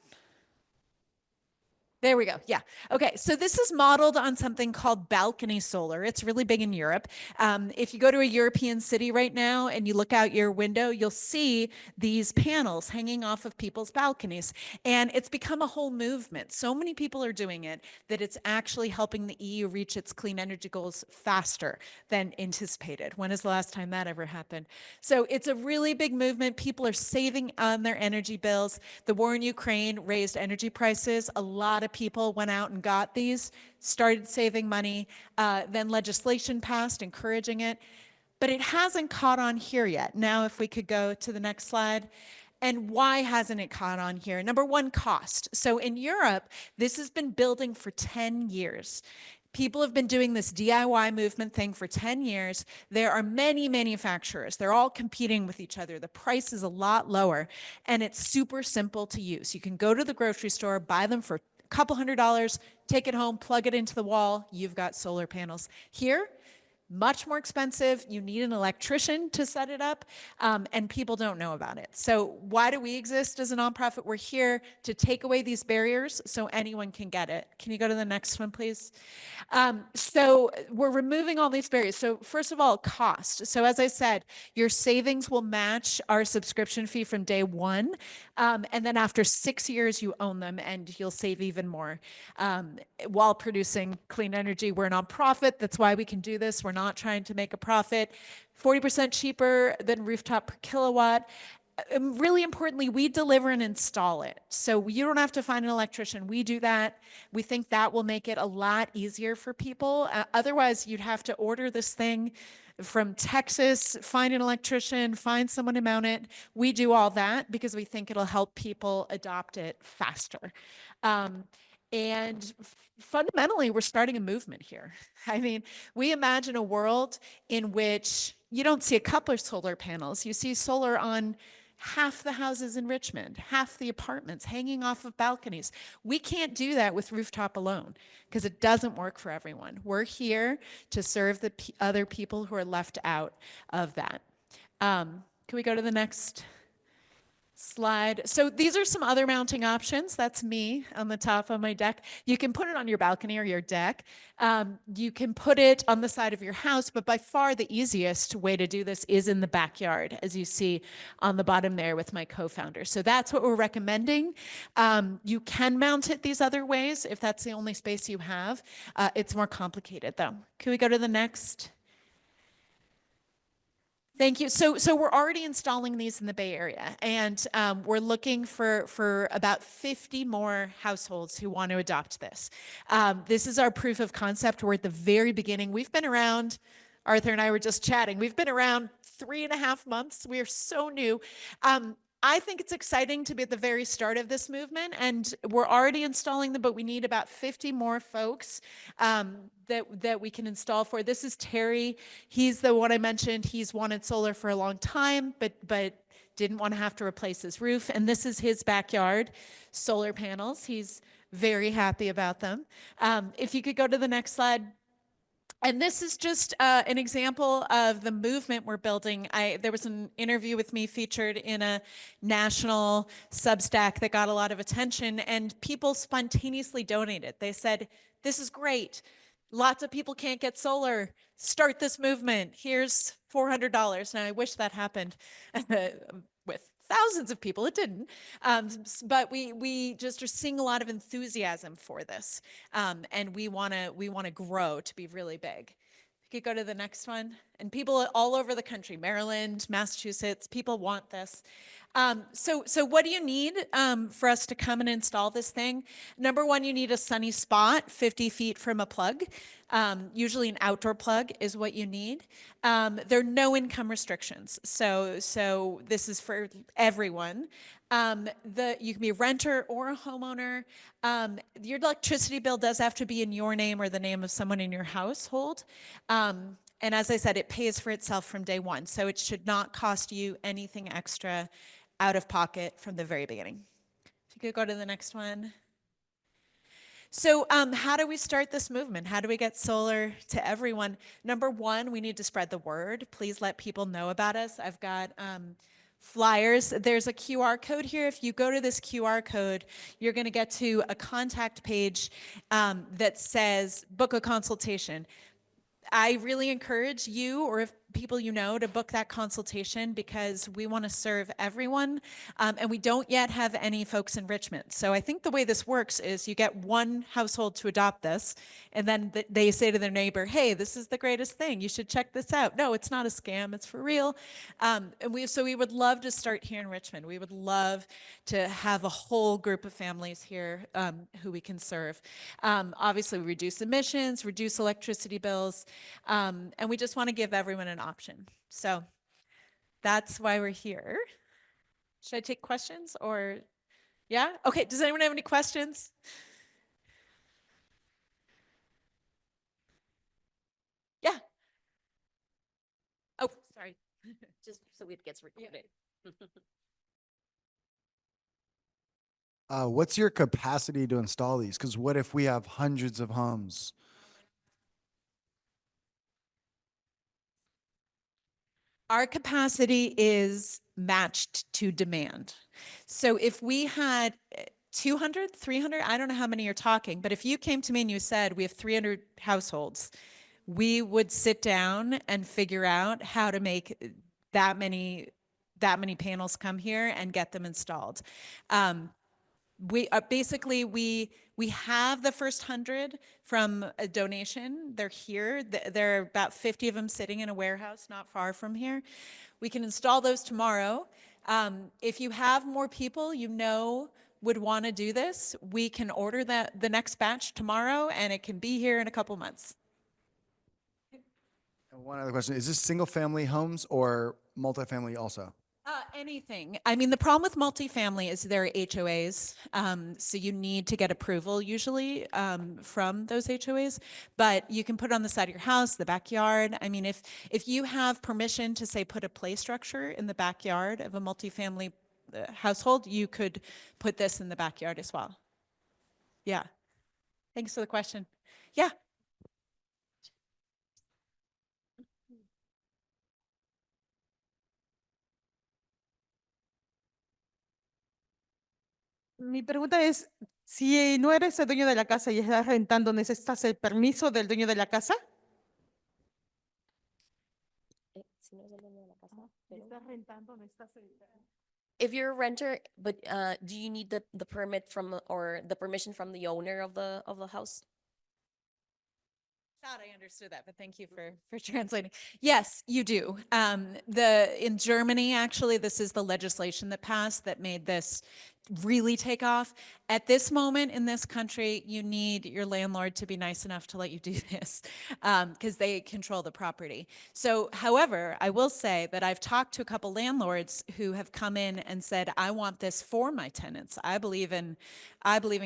T: There we go. Yeah. Okay. So this is modeled on something called balcony solar. It's really big in Europe. If you go to a European city right now and you look out your window, you'll see these panels hanging off of people's balconies. And it's become a whole movement. So many people are doing it that it's actually helping the EU reach its clean energy goals faster than anticipated. When is the last time that ever happened? So it's a really big movement. People are saving on their energy bills. The war in Ukraine raised energy prices. A lot of people went out and got these, started saving money. Then legislation passed encouraging it, but it hasn't caught on here yet. Now, if we could go to the next slide. And why hasn't it caught on here? Number one, cost. So in Europe, this has been building for 10 years. People have been doing this DIY movement thing for 10 years. There are many manufacturers. They're all competing with each other. The price is a lot lower, and it's super simple to use. You can go to the grocery store, buy them for couple $100, take it home, plug it into the wall, you've got solar panels. Here, much more expensive. You need an electrician to set it up, and people don't know about it. So why do we exist as a nonprofit? We're here to take away these barriers so anyone can get it. Can you go to the next one, please? So we're removing all these barriers. So first of all, cost. So as I said, your savings will match our subscription fee from day one. And then after 6 years, you own them and you'll save even more. While producing clean energy, we're a nonprofit. That's why we can do this. We're not trying to make a profit. 40% cheaper than rooftop per kilowatt. Really importantly, we deliver and install it. So you don't have to find an electrician. We do that. We think that will make it a lot easier for people. Otherwise, you'd have to order this thing from Texas, find an electrician, find someone to mount it. We do all that because we think it'll help people adopt it faster. And fundamentally, we're starting a movement here. I mean, we imagine a world in which you don't see a couple of solar panels. You see solar on half the houses in Richmond, half the apartments hanging off of balconies. We can't do that with rooftop alone because it doesn't work for everyone. We're here to serve the other people who are left out of that. Can we go to the next slide? So these are some other mounting options. That's me on the top of my deck. You can put it on your balcony or your deck. You can put it on the side of your house, but by far the easiest way to do this is in the backyard, as you see on the bottom there with my co-founder. So that's what we're recommending. You can mount it these other ways if that's the only space you have. It's more complicated though. Can we go to the next? Thank you. So we're already installing these in the Bay Area, and we're looking for about 50 more households who want to adopt this. This is our proof of concept. We're at the very beginning. We've been around, Arthur and I were just chatting, we've been around 3.5 months. We are so new. I think it's exciting to be at the very start of this movement, and we're already installing them, but we need about 50 more folks that we can install for. This is Terry. He's the one I mentioned. He's wanted solar for a long time, but didn't want to have to replace his roof. And this is his backyard solar panels. He's very happy about them. If you could go to the next slide. And this is just an example of the movement we're building. There was an interview with me featured in a national Substack that got a lot of attention, and people spontaneously donated. They said, this is great. Lots of people can't get solar. Start this movement. Here's $400. Now, I wish that happened with thousands of people. It didn't. But we just are seeing a lot of enthusiasm for this. And we want to grow to be really big. You could go to the next one. And people all over the country, Maryland, Massachusetts, people want this. So what do you need for us to come and install this thing? Number one, you need a sunny spot 50 feet from a plug. Usually an outdoor plug is what you need. There are no income restrictions. So this is for everyone. You can be a renter or a homeowner. Your electricity bill does have to be in your name or the name of someone in your household. And as I said, it pays for itself from day one. So it should not cost you anything extra out of pocket from the very beginning. If you could go to the next one. So how do we start this movement? How do we get solar to everyone? Number one, we need to spread the word. Please let people know about us. I've got flyers. There's a QR code here. If you go to this QR code, you're going to get to a contact page that says book a consultation. I really encourage you, or if people you know, to book that consultation because we want to serve everyone, and we don't yet have any folks in Richmond. So I think the way this works is you get one household to adopt this, and then they say to their neighbor, hey, this is the greatest thing, you should check this out. No, it's not a scam, it's for real. So we would love to start here in Richmond. We would love to have a whole group of families here who we can serve. Obviously, we reduce emissions, reduce electricity bills, and we just want to give everyone an option. So that's why we're here. Should I take questions or, yeah? Okay, does anyone have any questions? Yeah. Oh, sorry.
S: Just so it gets recorded.
J: What's your capacity to install these? Because what if we have hundreds of homes?
T: Our capacity is matched to demand. So if we had 200, 300, I don't know how many you're talking, but if you came to me and you said we have 300 households, we would sit down and figure out how to make that many panels come here and get them installed. We basically we have the first 100 from a donation. They're here. There are about 50 of them sitting in a warehouse not far from here. We can install those tomorrow. If you have more people you know would want to do this, we can order the next batch tomorrow, and it can be here in a couple months.
J: And one other question, is this single family homes or multifamily also?
T: Anything. I mean, the problem with multifamily is there are HOAs, so you need to get approval usually from those HOAs. But you can put it on the side of your house, the backyard. I mean, if you have permission to say put a play structure in the backyard of a multifamily household, you could put this in the backyard as well. Yeah. Thanks for the question. Yeah.
M: Mi pregunta es, si no eres el dueño de la casa y estás rentando, ¿necesitas el permiso del dueño de la casa? Estás rentando, necesitas el...
A: If you're a renter, but do you need the permit from or the permission from the owner of the house?
T: Thought I understood that, but thank you for translating. Yes, you do. In Germany, actually, this is the legislation that passed that made this really take off. At this moment in this country, you need your landlord to be nice enough to let you do this because they control the property. So, however, I will say that I've talked to a couple landlords who have come in and said, I want this for my tenants. I believe in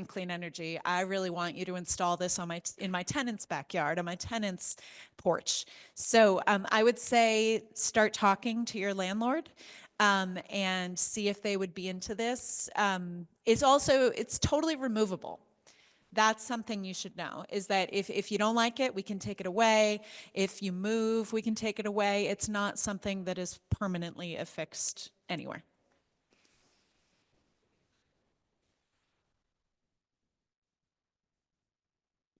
T: clean energy. I really want you to install this on in my tenant's backyard, on my tenant's porch. So I would say start talking to your landlord and see if they would be into this. It's totally removable. That's something you should know, is that if you don't like it, we can take it away. If you move, we can take it away. It's not something that is permanently affixed anywhere.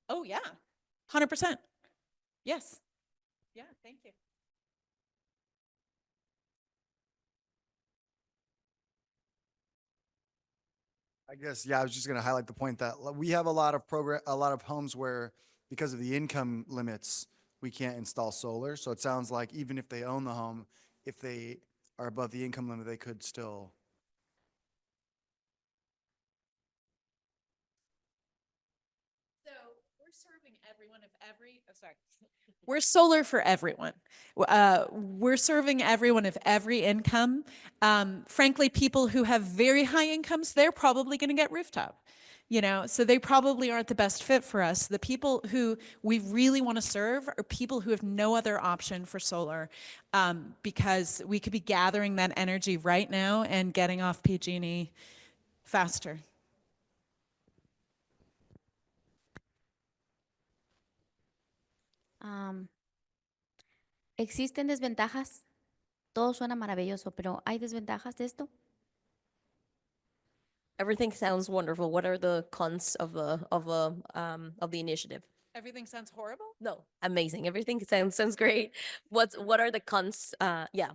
T: Oh, yeah, 100%. Yes. Yeah, thank you.
J: I guess, yeah, I was just going to highlight the point that we have a lot of homes where because of the income limits, we can't install solar. So it sounds like even if they own the home, if they are above the income limit, they could still.
T: So we're serving everyone of every, sorry. We're solar for everyone. We're serving everyone of every income. Frankly, people who have very high incomes, they're probably going to get rooftop. So they probably aren't the best fit for us. The people who we really want to serve are people who have no other option for solar, because we could be gathering that energy right now and getting off PG&E faster.
G: ¿Existen desventajas? Todo suena maravilloso, pero ¿hay desventajas de esto?
A: Everything sounds wonderful. What are the cons of the initiative?
T: Everything sounds horrible?
A: No, amazing. Everything sounds great. What are the cons? Yeah,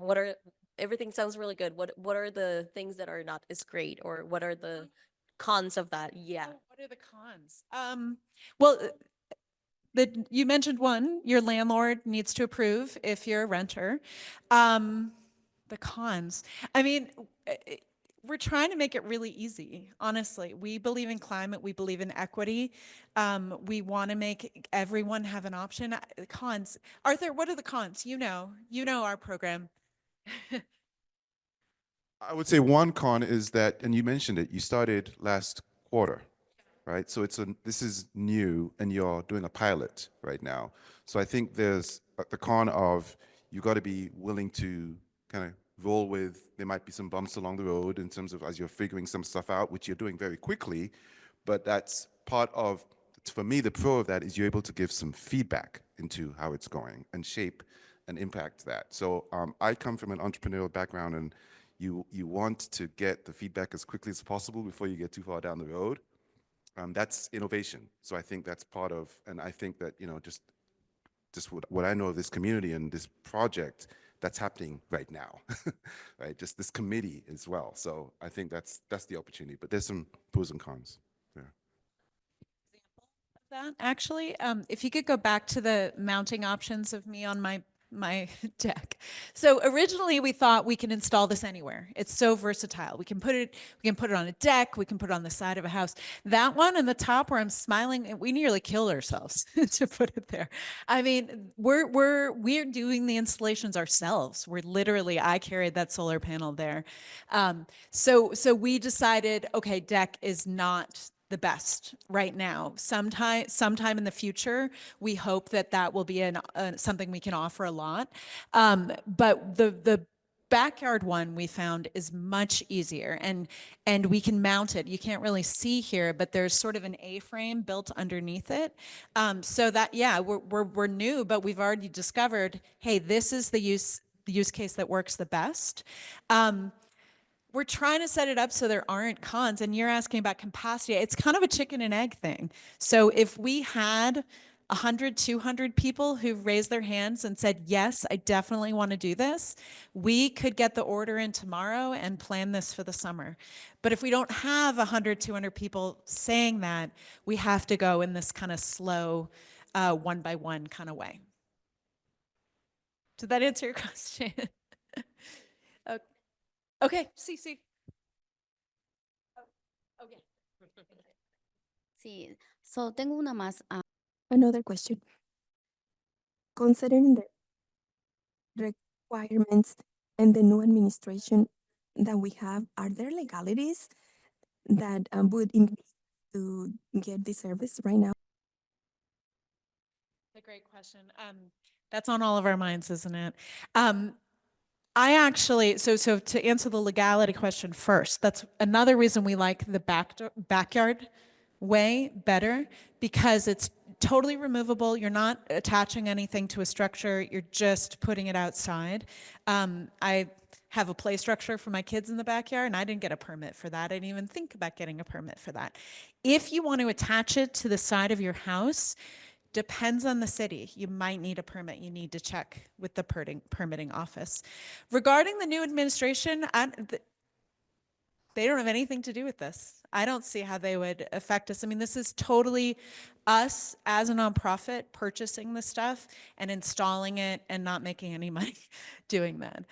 A: everything sounds really good. What are the things that are not as great, or what are the cons of that? Yeah.
T: Oh, what are the cons? Well, you mentioned one, your landlord needs to approve if you're a renter. The cons, I mean, we're trying to make it really easy, honestly. We believe in climate, we believe in equity. We want to make everyone have an option. Cons, Arthur, what are the cons? You know our program.
U: I would say one con is that, and you mentioned it, you started last quarter, right? So this is new and you're doing a pilot right now. So I think there's the con of you got to be willing to kind of roll with, there might be some bumps along the road in terms of as you're figuring some stuff out, which you're doing very quickly, but that's part of, for me, the pro of that is you're able to give some feedback into how it's going and shape and impact that. So I come from an entrepreneurial background, and you want to get the feedback as quickly as possible before you get too far down the road. That's innovation. So I think that's part of, and I think that, you know, just what I know of this community and this project that's happening right now, right? Just this committee as well. So I think that's the opportunity, but there's some pros and cons. Yeah.
T: That actually, if you could go back to the mounting options of me on my deck. So originally we thought we can install this anywhere. It's so versatile. We can put it on a deck, we can put it on the side of a house. That one on the top where I'm smiling, we nearly killed ourselves to put it there. I mean, we're doing the installations ourselves. I carried that solar panel there. So we decided, okay, deck is not the best right now. Sometime in the future, we hope that will be something we can offer a lot. But the backyard one we found is much easier, and we can mount it. You can't really see here, but there's sort of an A-frame built underneath it. So that, yeah, we're new, but we've already discovered, hey, this is the use case that works the best. We're trying to set it up so there aren't cons, and you're asking about capacity. It's kind of a chicken and egg thing. So if we had 100, 200 people who raised their hands and said, yes, I definitely want to do this, we could get the order in tomorrow and plan this for the summer. But if we don't have 100, 200 people saying that, we have to go in this kind of slow, one by one kind of way. Did that answer your question? Okay, CC. Okay.
Q: Sí, so tengo una más.
L: Another question. Considering the requirements and the new administration that we have, are there legalities that would impede to get the service right now?
T: That's a great question. That's on all of our minds, isn't it? I actually, so to answer the legality question first, that's another reason we like the backyard way better, because it's totally removable. You're not attaching anything to a structure. You're just putting it outside. I have a play structure for my kids in the backyard, and I didn't get a permit for that. I didn't even think about getting a permit for that. If you want to attach it to the side of your house, depends on the city. You might need a permit. You need to check with the permitting office. Regarding the new administration, they don't have anything to do with this. I don't see how they would affect us. I mean, this is totally us as a nonprofit purchasing the stuff and installing it and not making any money doing that.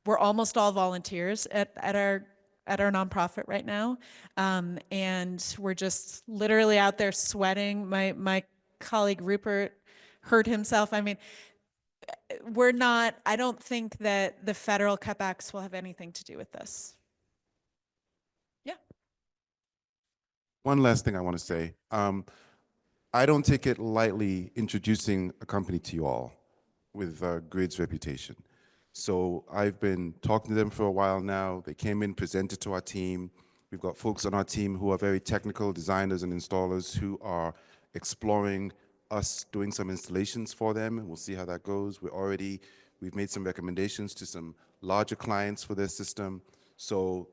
T: We're almost all volunteers at our nonprofit right now. And we're just literally out there sweating. My colleague Rupert hurt himself. I mean, I don't think that the federal cutbacks will have anything to do with this. Yeah.
U: One last thing I want to say. I don't take it lightly introducing a company to you all with Grid's reputation. So I've been talking to them for a while now. They came in, presented to our team. We've got folks on our team who are very technical designers and installers who are exploring us doing some installations for them, and we'll see how that goes. We've made some recommendations to some larger clients for their system. So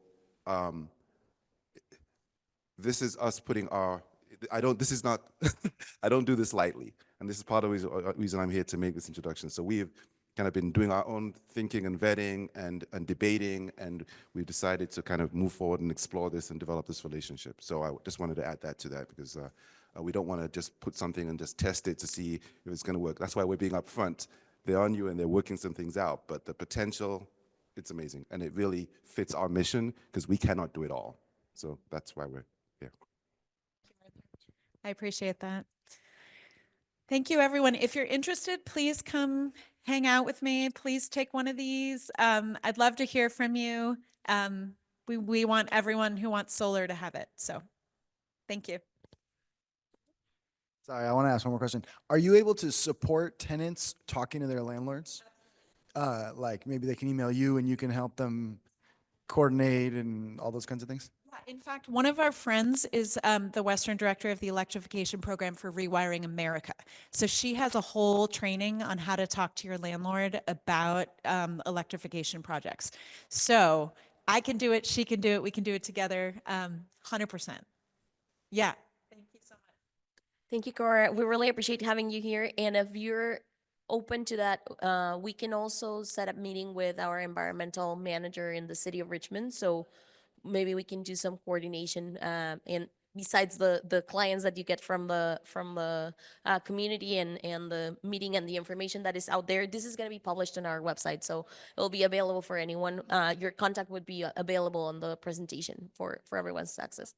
U: this is us putting I don't do this lightly. And this is part of the reason I'm here to make this introduction. So we've kind of been doing our own thinking and vetting and debating, and we've decided to kind of move forward and explore this and develop this relationship. So I just wanted to add that to that, because we don't want to just put something and just test it to see if it's going to work. That's why we're being upfront. They're on you and they're working some things out, but the potential, it's amazing. And it really fits our mission, because we cannot do it all. So that's why we're here.
T: I appreciate that. Thank you, everyone. If you're interested, please come hang out with me. Please take one of these. I'd love to hear from you. We want everyone who wants solar to have it. So thank you.
J: Sorry, I want to ask one more question. Are you able to support tenants talking to their landlords? Like maybe they can email you and you can help them coordinate and all those kinds of things?
T: In fact, one of our friends is the Western Director of the Electrification Program for Rewiring America. So she has a whole training on how to talk to your landlord about electrification projects. So I can do it, she can do it, we can do it together, 100%. Yeah. Thank you so much.
A: Thank you, Cora. We really appreciate having you here. And if you're open to that, we can also set up meeting with our environmental manager in the city of Richmond. So maybe we can do some coordination. And besides the clients that you get from the community and the meeting and the information that is out there, this is going to be published on our website, so it will be available for anyone. Your contact would be available on the presentation for everyone's access.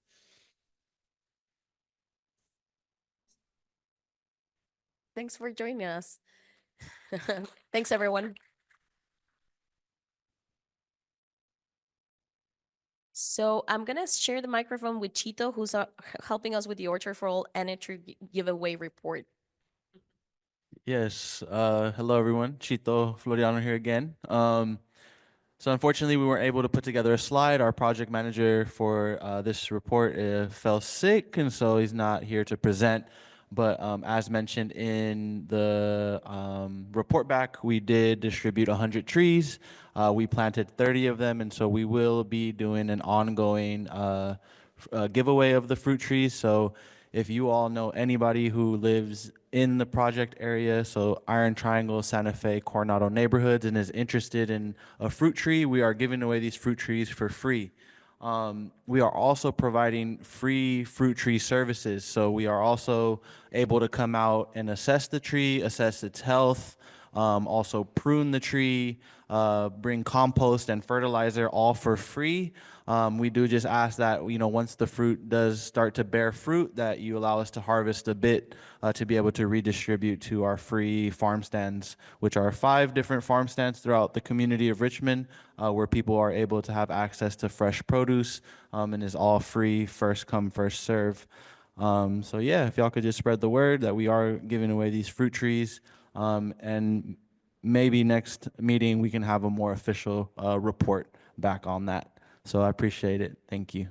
A: Thanks for joining us. Thanks, everyone. So I'm gonna share the microphone with Chito, who's helping us with the Orchard for All Energy giveaway report.
I: Yes. Hello, everyone. Chito Floriano here again. So unfortunately, we weren't able to put together a slide. Our project manager for this report fell sick, and so he's not here to present. But as mentioned in the report back, we did distribute 100 trees. We planted 30 of them, and so we will be doing an ongoing giveaway of the fruit trees. So if you all know anybody who lives in the project area, so Iron Triangle, Santa Fe, Coronado neighborhoods, and is interested in a fruit tree, we are giving away these fruit trees for free. We are also providing free fruit tree services. So we are also able to come out and assess the tree, assess its health, also prune the tree, bring compost and fertilizer, all for free. We do just ask that, once the fruit does start to bear fruit, that you allow us to harvest a bit to be able to redistribute to our free farm stands, which are 5 different farm stands throughout the community of Richmond, where people are able to have access to fresh produce, and is all free, first come, first serve. So yeah, if y'all could just spread the word that we are giving away these fruit trees, and maybe next meeting we can have a more official report back on that. So I appreciate it. Thank you.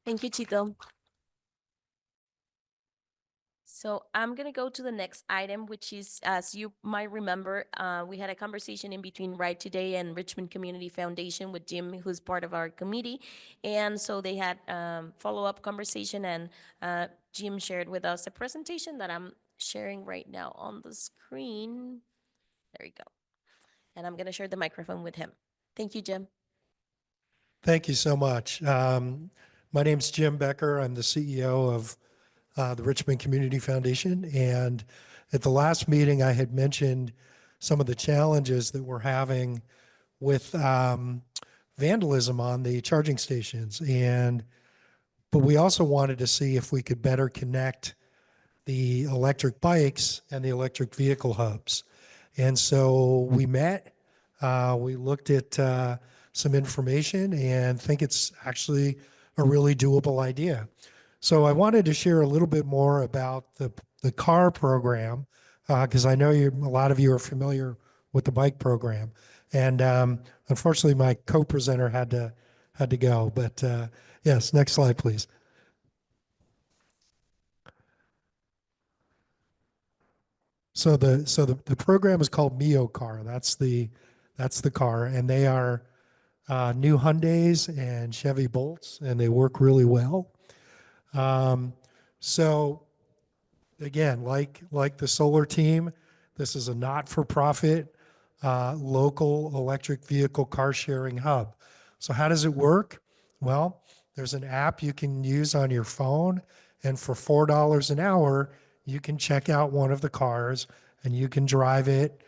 A: Thank you, Chito. So I'm gonna go to the next item, which is, as you might remember, we had a conversation in between Right Today and Richmond Community Foundation with Jim, who's part of our committee. And so they had follow-up conversation, and Jim shared with us a presentation that I'm sharing right now on the screen. There we go. And I'm gonna share the microphone with him. Thank you, Jim.
F: Thank you so much. My name's Jim Becker. I'm the CEO of the Richmond Community Foundation. And at the last meeting, I had mentioned some of the challenges that we're having with vandalism on the charging stations. But we also wanted to see if we could better connect the electric bikes and the electric vehicle hubs. And so we met, we looked at some information and think it's actually a really doable idea. So I wanted to share a little bit more about the car program, because I know a lot of you are familiar with the bike program. And unfortunately, my co-presenter had to go. But yes, next slide, please. So the program is called Mio Car. That's the car, and they are new Hyundais and Chevy Bolts, and they work really well. So again, like the solar team, this is a not-for-profit local electric vehicle car sharing hub. So how does it work? Well, there's an app you can use on your phone, and for $4 an hour, you can check out one of the cars and you can drive it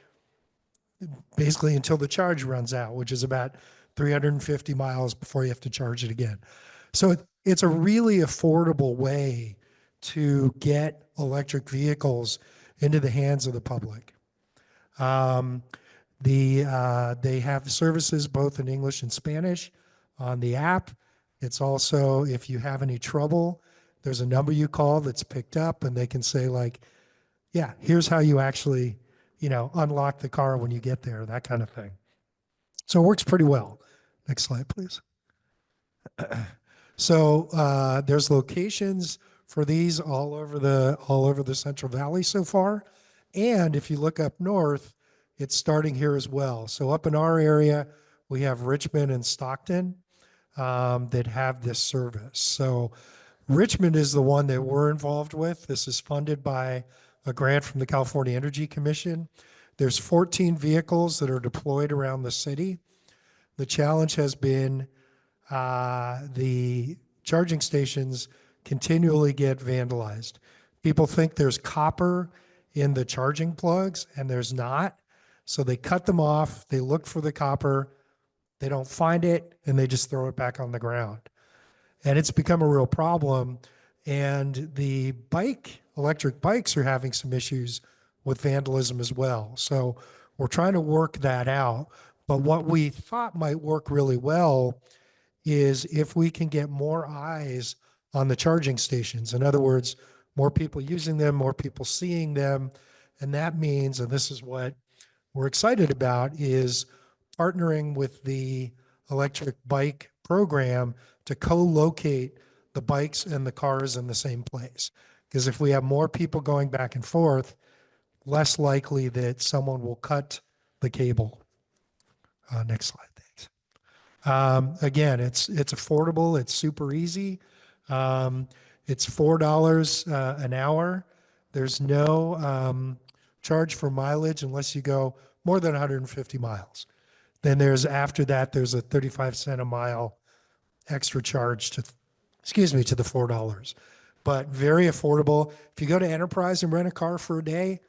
F: basically until the charge runs out, which is about 350 miles before you have to charge it again. So it's a really affordable way to get electric vehicles into the hands of the public. They have services both in English and Spanish on the app. It's also, if you have any trouble, there's a number you call that's picked up, and they can say, like, yeah, here's how you actually, unlock the car when you get there, that kind of thing. So it works pretty well. Next slide, please. So there's locations for these all over the Central Valley so far. And if you look up north, it's starting here as well. So up in our area, we have Richmond and Stockton that have this service. So Richmond is the one that we're involved with. This is funded by a grant from the California Energy Commission. There's 14 vehicles that are deployed around the city. The challenge has been the charging stations continually get vandalized. People think there's copper in the charging plugs, and there's not. So they cut them off, they look for the copper, they don't find it, and they just throw it back on the ground. And it's become a real problem. And the electric bikes are having some issues with vandalism as well. So we're trying to work that out. But what we thought might work really well is if we can get more eyes on the charging stations. In other words, more people using them, more people seeing them. And that means, and this is what we're excited about, is partnering with the electric bike program to co-locate the bikes and the cars in the same place. Because if we have more people going back and forth, less likely that someone will cut the cable. Next slide, thanks. Again, it's affordable, it's super easy. It's $4 an hour. There's no charge for mileage unless you go more than 150 miles. Then after that, there's a 35 cents a mile extra charge to the $4. But very affordable. If you go to Enterprise and rent a car for a day,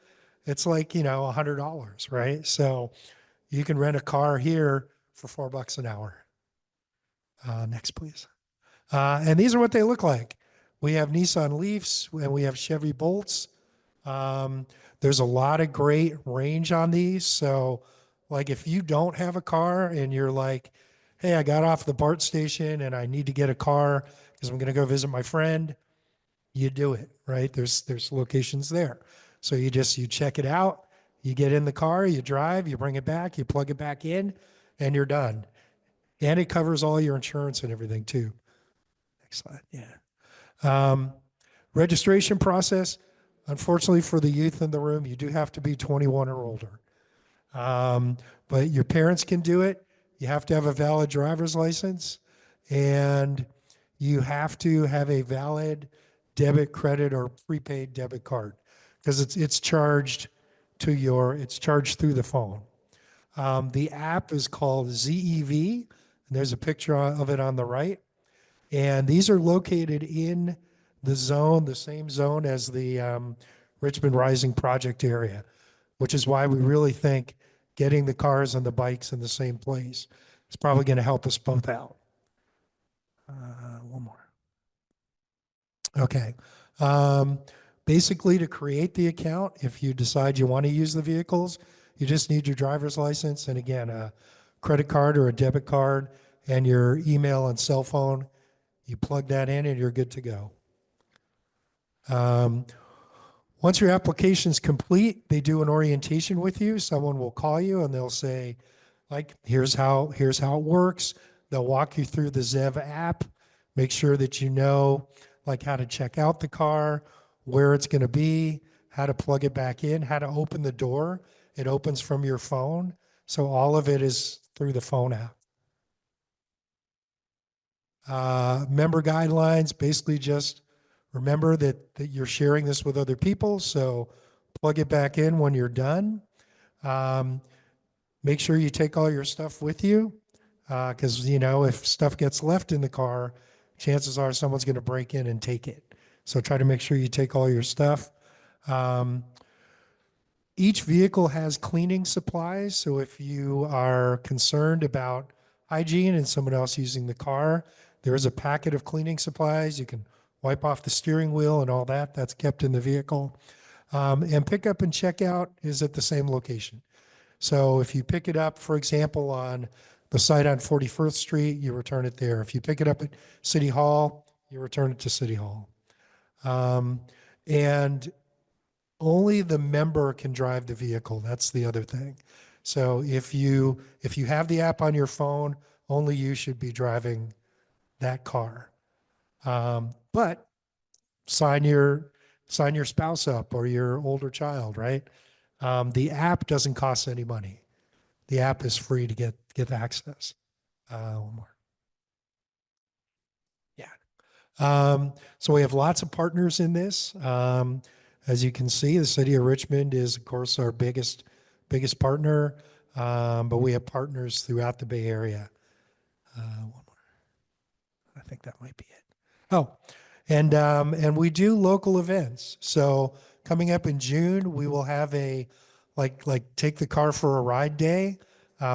F: it's like, $100, right? So you can rent a car here for $4 an hour. Next, please. And these are what they look like. We have Nissan Leafs and we have Chevy Bolts. There's a lot of great range on these. So like if you don't have a car and you're like, hey, I got off the BART station and I need to get a car because I'm going to go visit my friend, you do it, right? There's locations there. So you check it out, you get in the car, you drive, you bring it back, you plug it back in, and you're done. And it covers all your insurance and everything too. Next slide, yeah. Registration process, unfortunately for the youth in the room, you do have to be 21 or older. But your parents can do it. You have to have a valid driver's license, and you have to have a valid debit, credit, or prepaid debit card because it's charged it's charged through the phone. The app is called ZEV, and there's a picture of it on the right. And these are located in the same zone as the Richmond Rising project area, which is why we really think getting the cars and the bikes in the same place is probably going to help us both out. One more. Okay. Basically, to create the account, if you decide you want to use the vehicles, you just need your driver's license and, again, a credit card or a debit card and your email and cell phone. You plug that in and you're good to go. Once your application's complete, they do an orientation with you. Someone will call you and they'll say, like, here's how it works. They'll walk you through the ZEV app, make sure that you know, like, how to check out the car, where it's going to be, how to plug it back in, how to open the door. It opens from your phone. So all of it is through the phone app. Member guidelines, basically just remember that you're sharing this with other people, so plug it back in when you're done. Make sure you take all your stuff with you, because if stuff gets left in the car, chances are someone's going to break in and take it. So try to make sure you take all your stuff. Each vehicle has cleaning supplies, so if you are concerned about hygiene and someone else using the car, there is a packet of cleaning supplies. You can wipe off the steering wheel and all that. That's kept in the vehicle. And pickup and checkout is at the same location. So if you pick it up, for example, on the site on 41st Street, you return it there. If you pick it up at City Hall, you return it to City Hall. And only the member can drive the vehicle. That's the other thing. So if you have the app on your phone, only you should be driving that car. But sign your spouse up or your older child, right? The app doesn't cost any money. The app is free to get access. One more. Yeah. So we have lots of partners in this. As you can see, the city of Richmond is, of course, our biggest partner, but we have partners throughout the Bay Area. One more. I think that might be it. Oh, and we do local events. So coming up in June, we will have a like take the car for a ride day.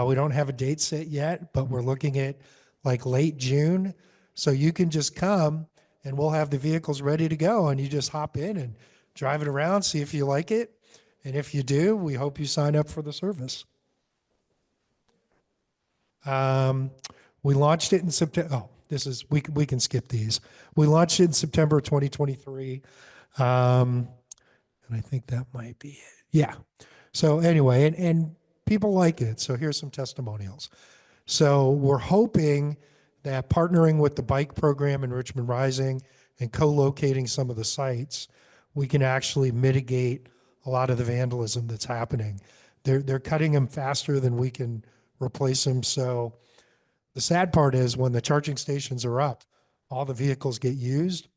F: We don't have a date set yet, but we're looking at like late June. So you can just come and we'll have the vehicles ready to go, and you just hop in and drive it around, see if you like it. And if you do, we hope you sign up for the service. We launched it in September. Oh, we can skip these. We launched it in September 2023. And I think that might be it. Yeah. So anyway, and people like it. So here's some testimonials. So we're hoping that partnering with the bike program in Richmond Rising and co-locating some of the sites, we can actually mitigate a lot of the vandalism that's happening. They're cutting them faster than we can replace them. So the sad part is when the charging stations are up, all the vehicles get used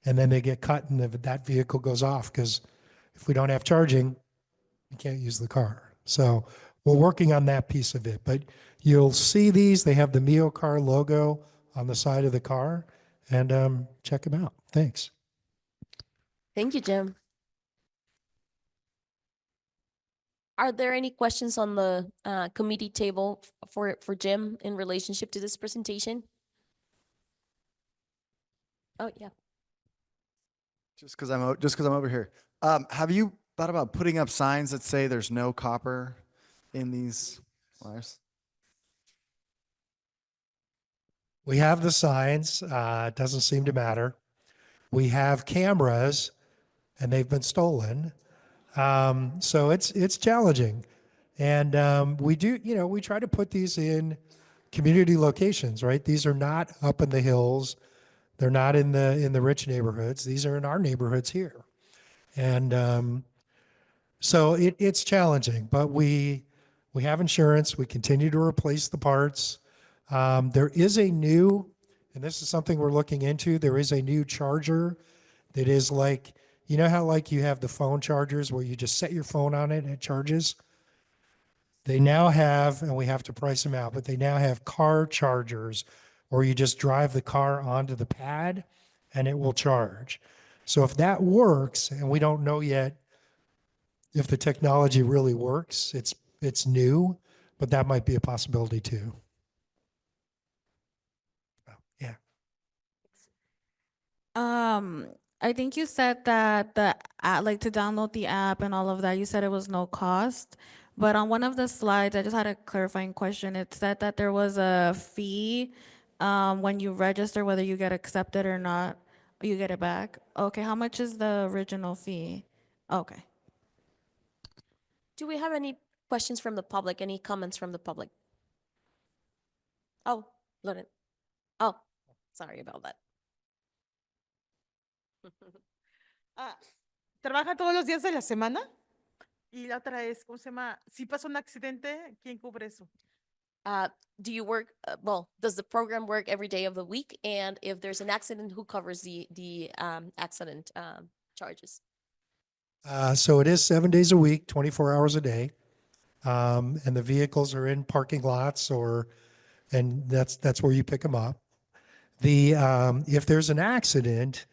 F: and then they get cut and that vehicle goes off, because if we don't have charging, you can't use the car. So we're working on that piece of it, but you'll see these. They have the Mio Car logo on the side of the car, and check them out. Thanks.
A: Thank you, Jim. Are there any questions on the committee table for Jim in relationship to this presentation? Oh, yeah.
J: Just because I'm over here. Have you thought about putting up signs that say there's no copper in these wires?
F: We have the signs. It doesn't seem to matter. We have cameras, and they've been stolen. So it's challenging. And we try to put these in community locations, right? These are not up in the hills. They're not in the rich neighborhoods. These are in our neighborhoods here. And so it's challenging, but we have insurance. We continue to replace the parts. There is a new, and this is something we're looking into, there is a new charger that is like, you know how like you have the phone chargers where you just set your phone on it and it charges? They now have, and we have to price them out, but they now have car chargers where you just drive the car onto the pad and it will charge. So if that works, and we don't know yet if the technology really works, it's new, but that might be a possibility too. Yeah.
H: I think you said that like to download the app and all of that, you said it was no cost. But on one of the slides, I just had a clarifying question. It said that there was a fee when you register, whether you get accepted or not, you get it back. Okay, how much is the original fee? Okay.
A: Do we have any questions from the public? Any comments from the public? Oh, Loren. Oh, sorry about that.
M: ¿Trabaja todos los días de la semana? Y la otra es, ¿cómo se llama? Si pasa un accidente, ¿quién cubre eso?
A: Do you work, well, does the program work every day of the week? And if there's an accident, who covers the accident charges?
F: So it is 7 days a week, 24 hours a day. And the vehicles are in parking lots and that's where you pick them up. If there's an accident,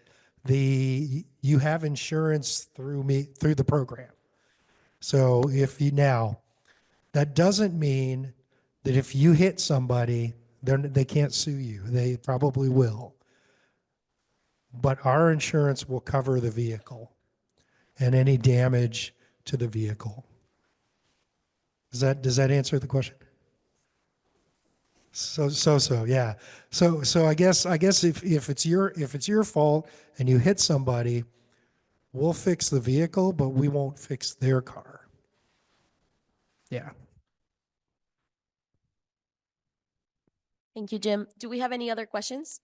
F: you have insurance through the program. So that doesn't mean that if you hit somebody, they can't sue you. They probably will. But our insurance will cover the vehicle and any damage to the vehicle. Does that answer the question? So yeah. So I guess if it's your fault and you hit somebody, we'll fix the vehicle, but we won't fix their car. Yeah.
A: Thank you, Jim. Do we have any other questions?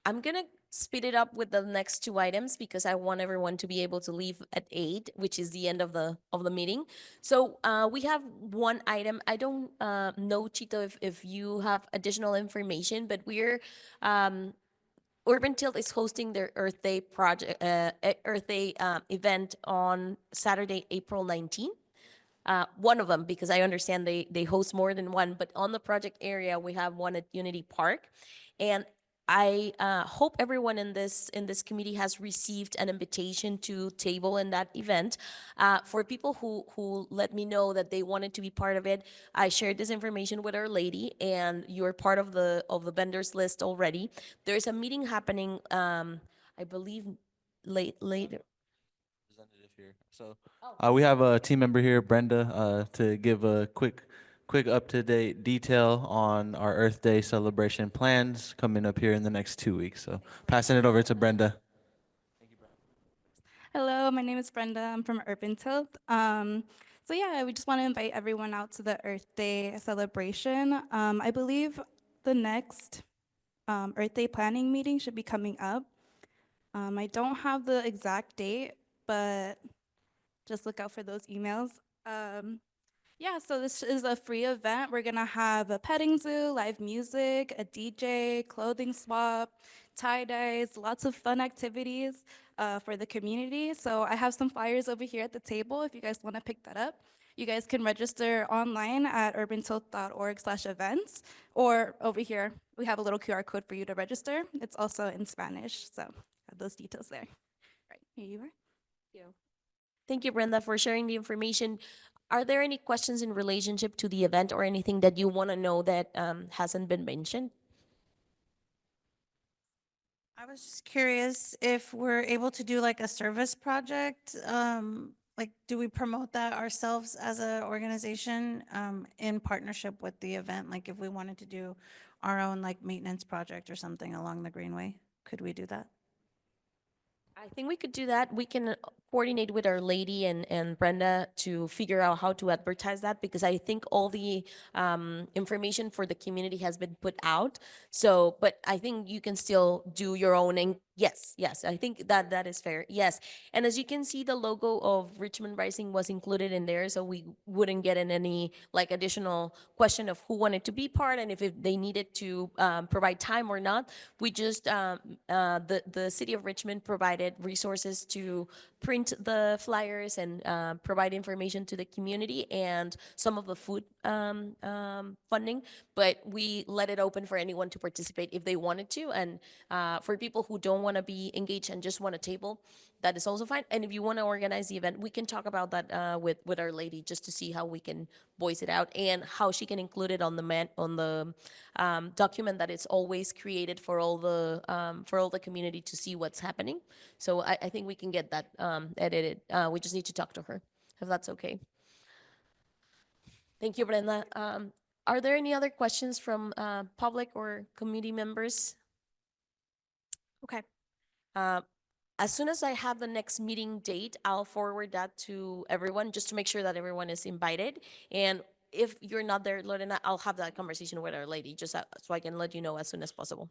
A: I'm gonna speed it up with the next two items because I want everyone to be able to leave at 8, which is the end of the meeting. So we have one item. I don't know, Chito, if you have additional information, but we're Urban Tilt is hosting their Earth Day project, Earth Day event on Saturday, April 19th. One of them, because I understand they host more than one, but on the project area, we have one at Unity Park. And I hope everyone in this committee has received an invitation to table in that event. For people who let me know that they wanted to be part of it, I shared this information with Our Lady, and you're part of the vendors list already. There's a meeting happening, I believe, later.
I: Representative here. So we have a team member here, Brenda, to give a quick up-to-date detail on our Earth Day celebration plans coming up here in the next 2 weeks. So passing it over to Brenda.
B: Hello, my name is Brenda. I'm from Urban Tilt. So yeah, we just want to invite everyone out to the Earth Day celebration. I believe the next Earth Day planning meeting should be coming up. I don't have the exact date, but just look out for those emails. Yeah, so this is a free event. We're gonna have a petting zoo, live music, a DJ, clothing swap, tie-dyes, lots of fun activities for the community. So I have some flyers over here at the table if you guys wanna pick that up. You guys can register online at urbantilt.org/events, or over here, we have a little QR code for you to register. It's also in Spanish, so have those details there. Right, here you are.
A: Thank you, Brenda, for sharing the information. Are there any questions in relationship to the event or anything that you want to know that hasn't been mentioned?
C: I was just curious if we're able to do like a service project. Like, do we promote that ourselves as an organization in partnership with the event? Like, if we wanted to do our own like maintenance project or something along the Greenway, could we do that?
A: I think we could do that. We can coordinate with Our Lady and Brenda to figure out how to advertise that, because I think all the information for the community has been put out. So, but I think you can still do your own. And yes, I think that is fair. Yes. And as you can see, the logo of Richmond Rising was included in there, so we wouldn't get in any like additional question of who wanted to be part and if they needed to provide time or not. We just the city of Richmond provided resources to print the flyers and provide information to the community and some of the food funding, but we let it open for anyone to participate if they wanted to. And for people who don't want to be engaged and just want a table, that is also fine. And if you want to organize the event, we can talk about that with Our Lady, just to see how we can voice it out and how she can include it on the document that it's always created for all the community to see what's happening. So I think we can get that edited. We just need to talk to her, if that's okay. Thank you, Brenda. Are there any other questions from public or committee members? Okay. As soon as I have the next meeting date, I'll forward that to everyone just to make sure that everyone is invited. And if you're not there, Lorena, I'll have that conversation with Our Lady just so I can let you know as soon as possible.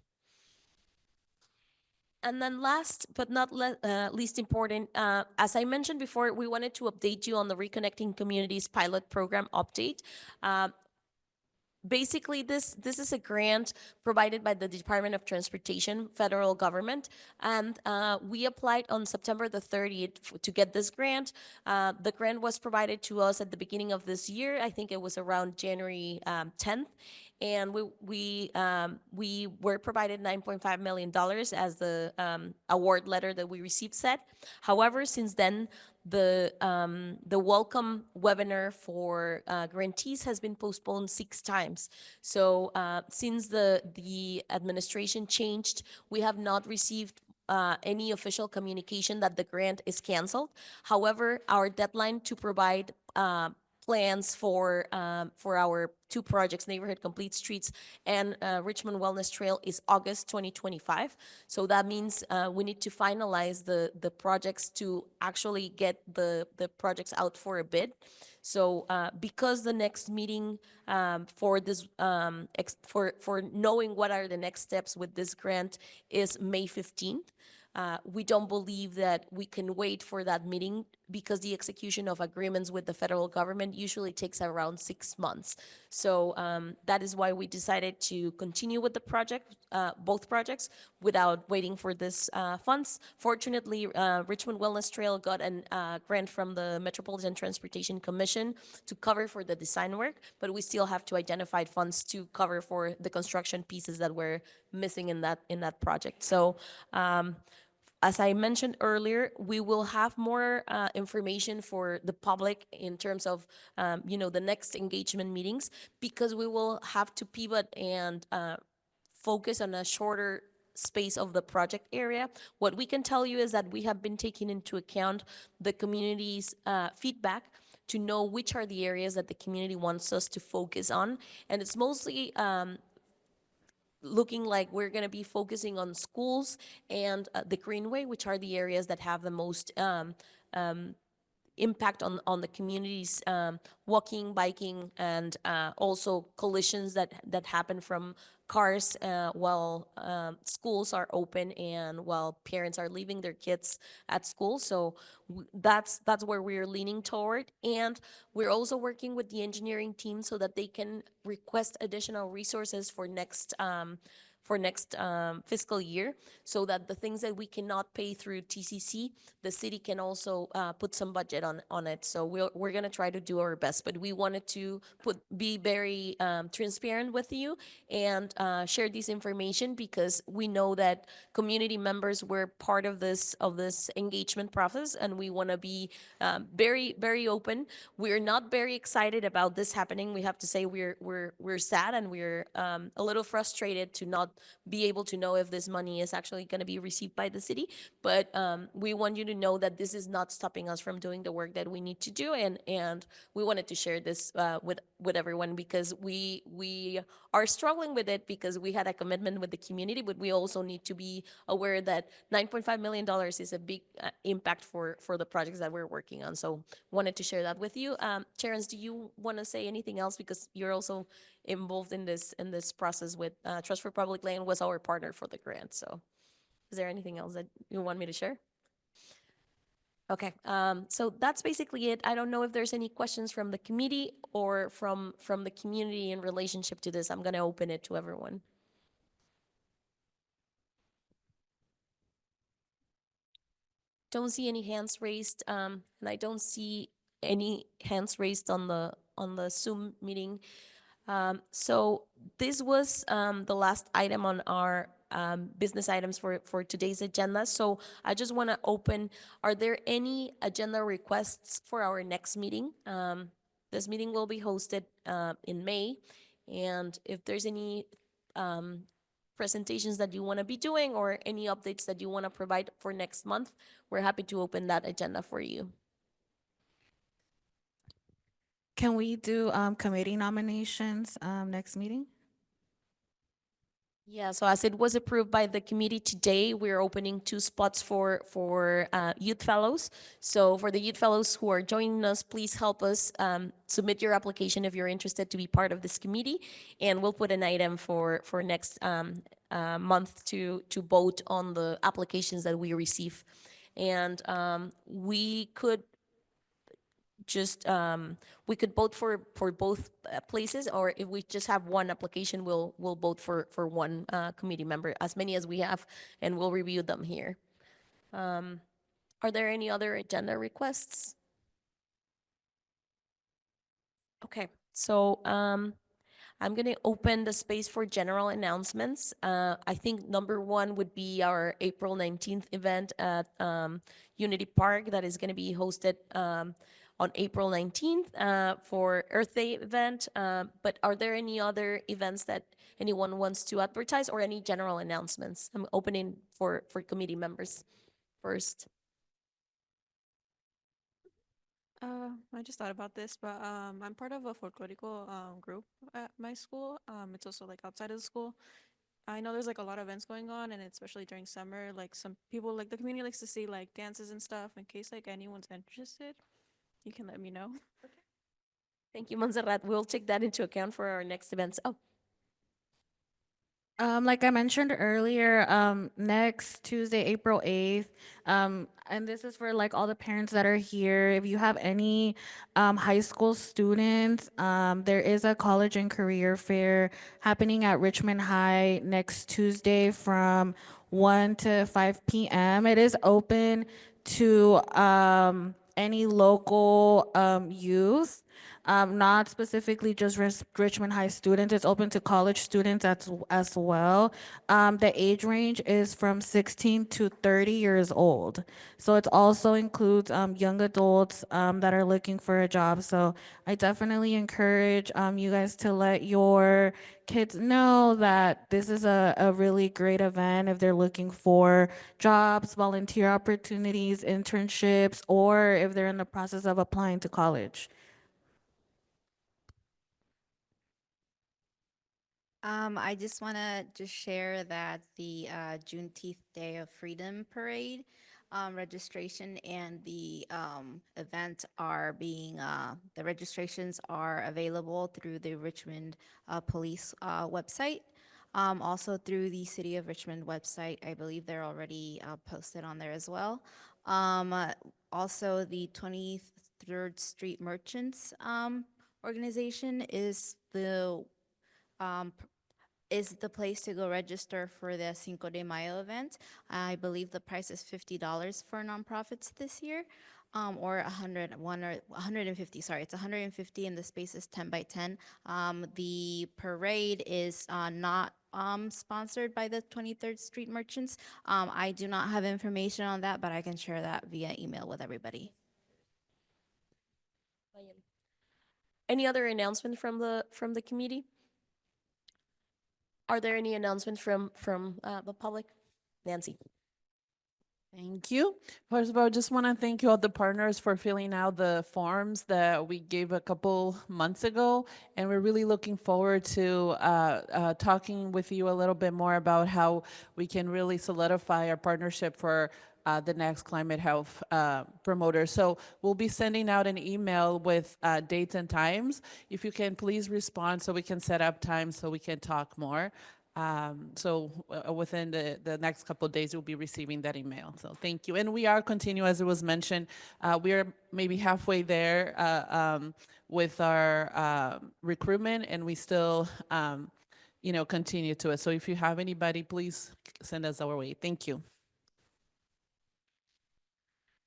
A: And then last but not least important, as I mentioned before, we wanted to update you on the Reconnecting Communities pilot program update. Basically, this is a grant provided by the Department of Transportation, federal government, and we applied on September the 30th to get this grant. The grant was provided to us at the beginning of this year. I think it was around January 10th, and we were provided $9.5 million as the award letter that we received said. However, since then, the welcome webinar for grantees has been postponed 6 times. So since the administration changed, we have not received any official communication that the grant is canceled. However, our deadline to provide plans for our two projects, Neighborhood Complete Streets and Richmond Wellness Trail, is August 2025. So that means we need to finalize the projects to actually get the projects out for a bid. So because the next meeting for this for knowing what are the next steps with this grant is May 15th. We don't believe that we can wait for that meeting because the execution of agreements with the federal government usually takes around 6 months. So that is why we decided to continue with the project, both projects, without waiting for this funds. Fortunately, Richmond Wellness Trail got a grant from the Metropolitan Transportation Commission to cover for the design work, but we still have to identify funds to cover for the construction pieces that were missing in that project. So as I mentioned earlier, we will have more information for the public in terms of, the next engagement meetings, because we will have to pivot and focus on a shorter space of the project area. What we can tell you is that we have been taking into account the community's feedback to know which are the areas that the community wants us to focus on. And it's mostly looking like we're going to be focusing on schools and the Greenway, which are the areas that have the most impact on the community's walking, biking, and also collisions that happen from cars while schools are open and while parents are leaving their kids at school. So that's where we're leaning toward. And we're also working with the engineering team so that they can request additional resources for next fiscal year, so that the things that we cannot pay through TCC, the city can also put some budget on it. So we're going to try to do our best, but we wanted to be very transparent with you and share this information, because we know that community members were part of this engagement process, and we want to be very, very open. We're not very excited about this happening. We have to say we're sad, and we're a little frustrated to not be able to know if this money is actually going to be received by the city. But we want you to know that this is not stopping us from doing the work that we need to do, and we wanted to share this with everyone, because we are struggling with it, because we had a commitment with the community, but we also need to be aware that $9.5 million is a big impact for the projects that we're working on. So wanted to share that with you. Terrence, do you want to say anything else, because you're also involved in this process with Trust for Public Land was our partner for the grant. So is there anything else that you want me to share? Okay, so that's basically it. I don't know if there's any questions from the committee or from the community in relationship to this. I'm going to open it to everyone. Don't see any hands raised, and I don't see any hands raised on the Zoom meeting. So this was the last item on our business items for today's agenda. So I just want to open, are there any agenda requests for our next meeting? This meeting will be hosted in May. And if there's any presentations that you want to be doing or any updates that you want to provide for next month, we're happy to open that agenda for you.
H: Can we do committee nominations next meeting?
A: Yeah, so as it was approved by the committee today, we're opening 2 spots for youth fellows. So for the youth fellows who are joining us, please help us submit your application if you're interested to be part of this committee, and we'll put an item for next month to vote on the applications that we receive. And we could we could vote for both places, or if we just have one application, we'll vote for one committee member, as many as we have, and we'll review them here. Are there any other agenda requests? Okay, so I'm going to open the space for general announcements. I think number 1 would be our April 19th event at Unity Park that is going to be hosted on April 19th for Earth Day event. But are there any other events that anyone wants to advertise, or any general announcements? I'm opening for committee members first.
N: I just thought about this, but I'm part of a folklorico group at my school. It's also like outside of the school. I know there's like a lot of events going on, and especially during summer, like some people, like the community likes to see like dances and stuff. In case like anyone's interested, you can let me know.
A: Thank you, Montserrat. We'll take that into account for our next events. Oh,
H: Like I mentioned earlier, next Tuesday, April 8th, and this is for like all the parents that are here. If you have any high school students, there is a college and career fair happening at Richmond High next Tuesday from 1 to 5 p.m. It is open to any local youth. Not specifically just Richmond High students. It's open to college students as well. The age range is from 16 to 30 years old. So it also includes young adults that are looking for a job. So I definitely encourage you guys to let your kids know that this is a really great event if they're looking for jobs, volunteer opportunities, internships, or if they're in the process of applying to college.
G: I just want to just share that the Juneteenth Day of Freedom Parade registration and the event are being, the registrations are available through the Richmond Police website. Also through the City of Richmond website. I believe they're already posted on there as well. Also, the 23rd Street Merchants organization um, is the place to go register for the Cinco de Mayo event. I believe the price is $50 for nonprofits this year, or 101 or 150. Sorry, it's 150, and the space is 10 by 10. The parade is not sponsored by the 23rd Street Merchants. I do not have information on that, but I can share that via email with everybody.
A: any other announcement from the committee? Are there any announcements from the public? Nancy.
D: Thank you. First of all, I just want to thank you all the partners for filling out the forms that we gave a couple months ago. And we're really looking forward to talking with you a little bit more about how we can really solidify our partnership for the next climate health promoter. So we'll be sending out an email with dates and times. If you can please respond so we can set up time so we can talk more. Within the next couple of days, you'll be receiving that email. So thank you. And we are continuing, as it was mentioned, we are maybe halfway there with our recruitment, and we still, continue to it. So if you have anybody, please send us our way. Thank you.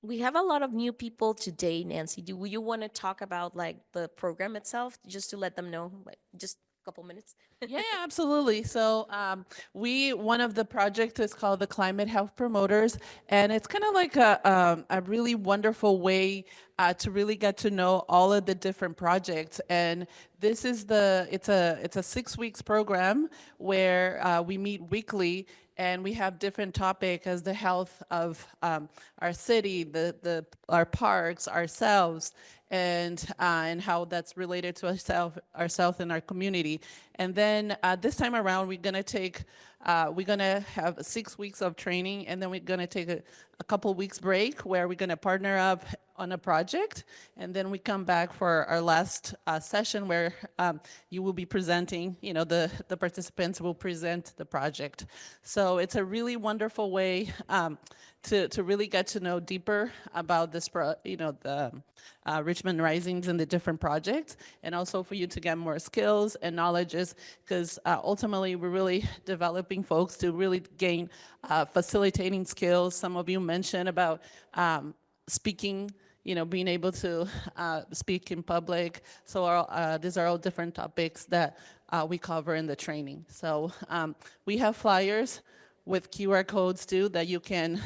A: We have a lot of new people today, Nancy. Do you want to talk about like the program itself, just to let them know, like just a couple minutes?
D: Yeah, absolutely. So one of the projects is called the Climate Health Promoters, and it's kind of like a really wonderful way to really get to know all of the different projects. And this is it's a 6 weeks program where we meet weekly, and we have different topics as the health of our city, our parks, ourselves, and how that's related to ourselves and our community. And then this time around, we're gonna have 6 weeks of training, and then we're gonna take a couple weeks break where we're gonna partner up on a project, and then we come back for our last session where you will be presenting, the participants will present the project. So it's a really wonderful way to really get to know deeper about this, the Richmond Risings and the different projects, and also for you to get more skills and knowledges, because ultimately we're really developing folks to really gain facilitating skills. Some of you mentioned about speaking, being able to speak in public. So these are all different topics that we cover in the training. So we have flyers with QR codes too that you can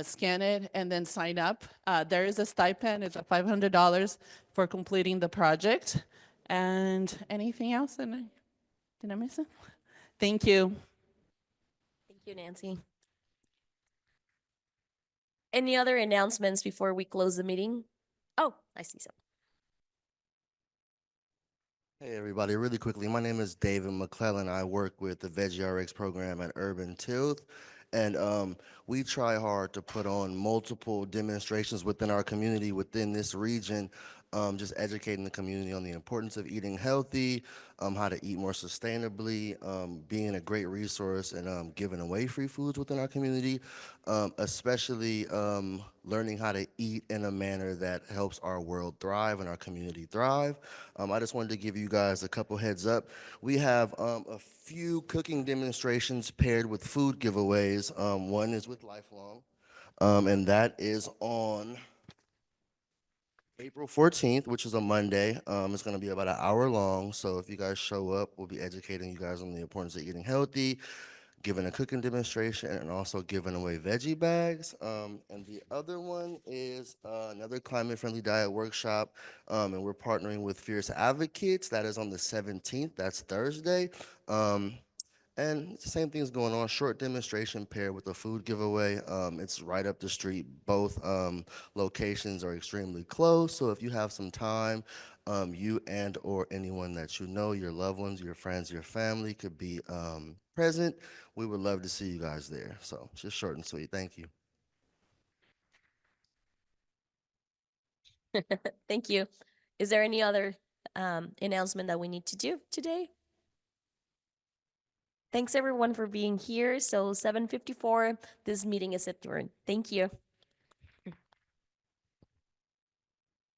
D: scan it and then sign up. There is a stipend, it's $500 for completing the project. And anything else? Did I miss it? Thank you.
A: Thank you, Nancy. Any other announcements before we close the meeting? Oh, I see some.
E: Hey everybody, really quickly, my name is David McClellan. I work with the Veggie RX program at Urban Tilth, and we try hard to put on multiple demonstrations within our community, within this region, just educating the community on the importance of eating healthy, how to eat more sustainably, being a great resource, and giving away free foods within our community, especially learning how to eat in a manner that helps our world thrive and our community thrive. I just wanted to give you guys a couple heads up. We have a few cooking demonstrations paired with food giveaways. One is with Lifelong, and that is on April 14th, which is a Monday. It's going to be about an hour long. So if you guys show up, we'll be educating you guys on the importance of eating healthy, giving a cooking demonstration, and also giving away veggie bags. And the other one is another climate-friendly diet workshop, and we're partnering with Fierce Advocates. That is on the 17th. That's Thursday. And it's the same thing's going on. Short demonstration paired with a food giveaway. It's right up the street. Both locations are extremely close. So if you have some time, you and or anyone that you know, your loved ones, your friends, your family could be present. We would love to see you guys there. So just short and sweet. Thank you.
A: Thank you. Is there any other announcement that we need to do today? Thanks everyone for being here. So 7:54, this meeting is adjourned. Thank you.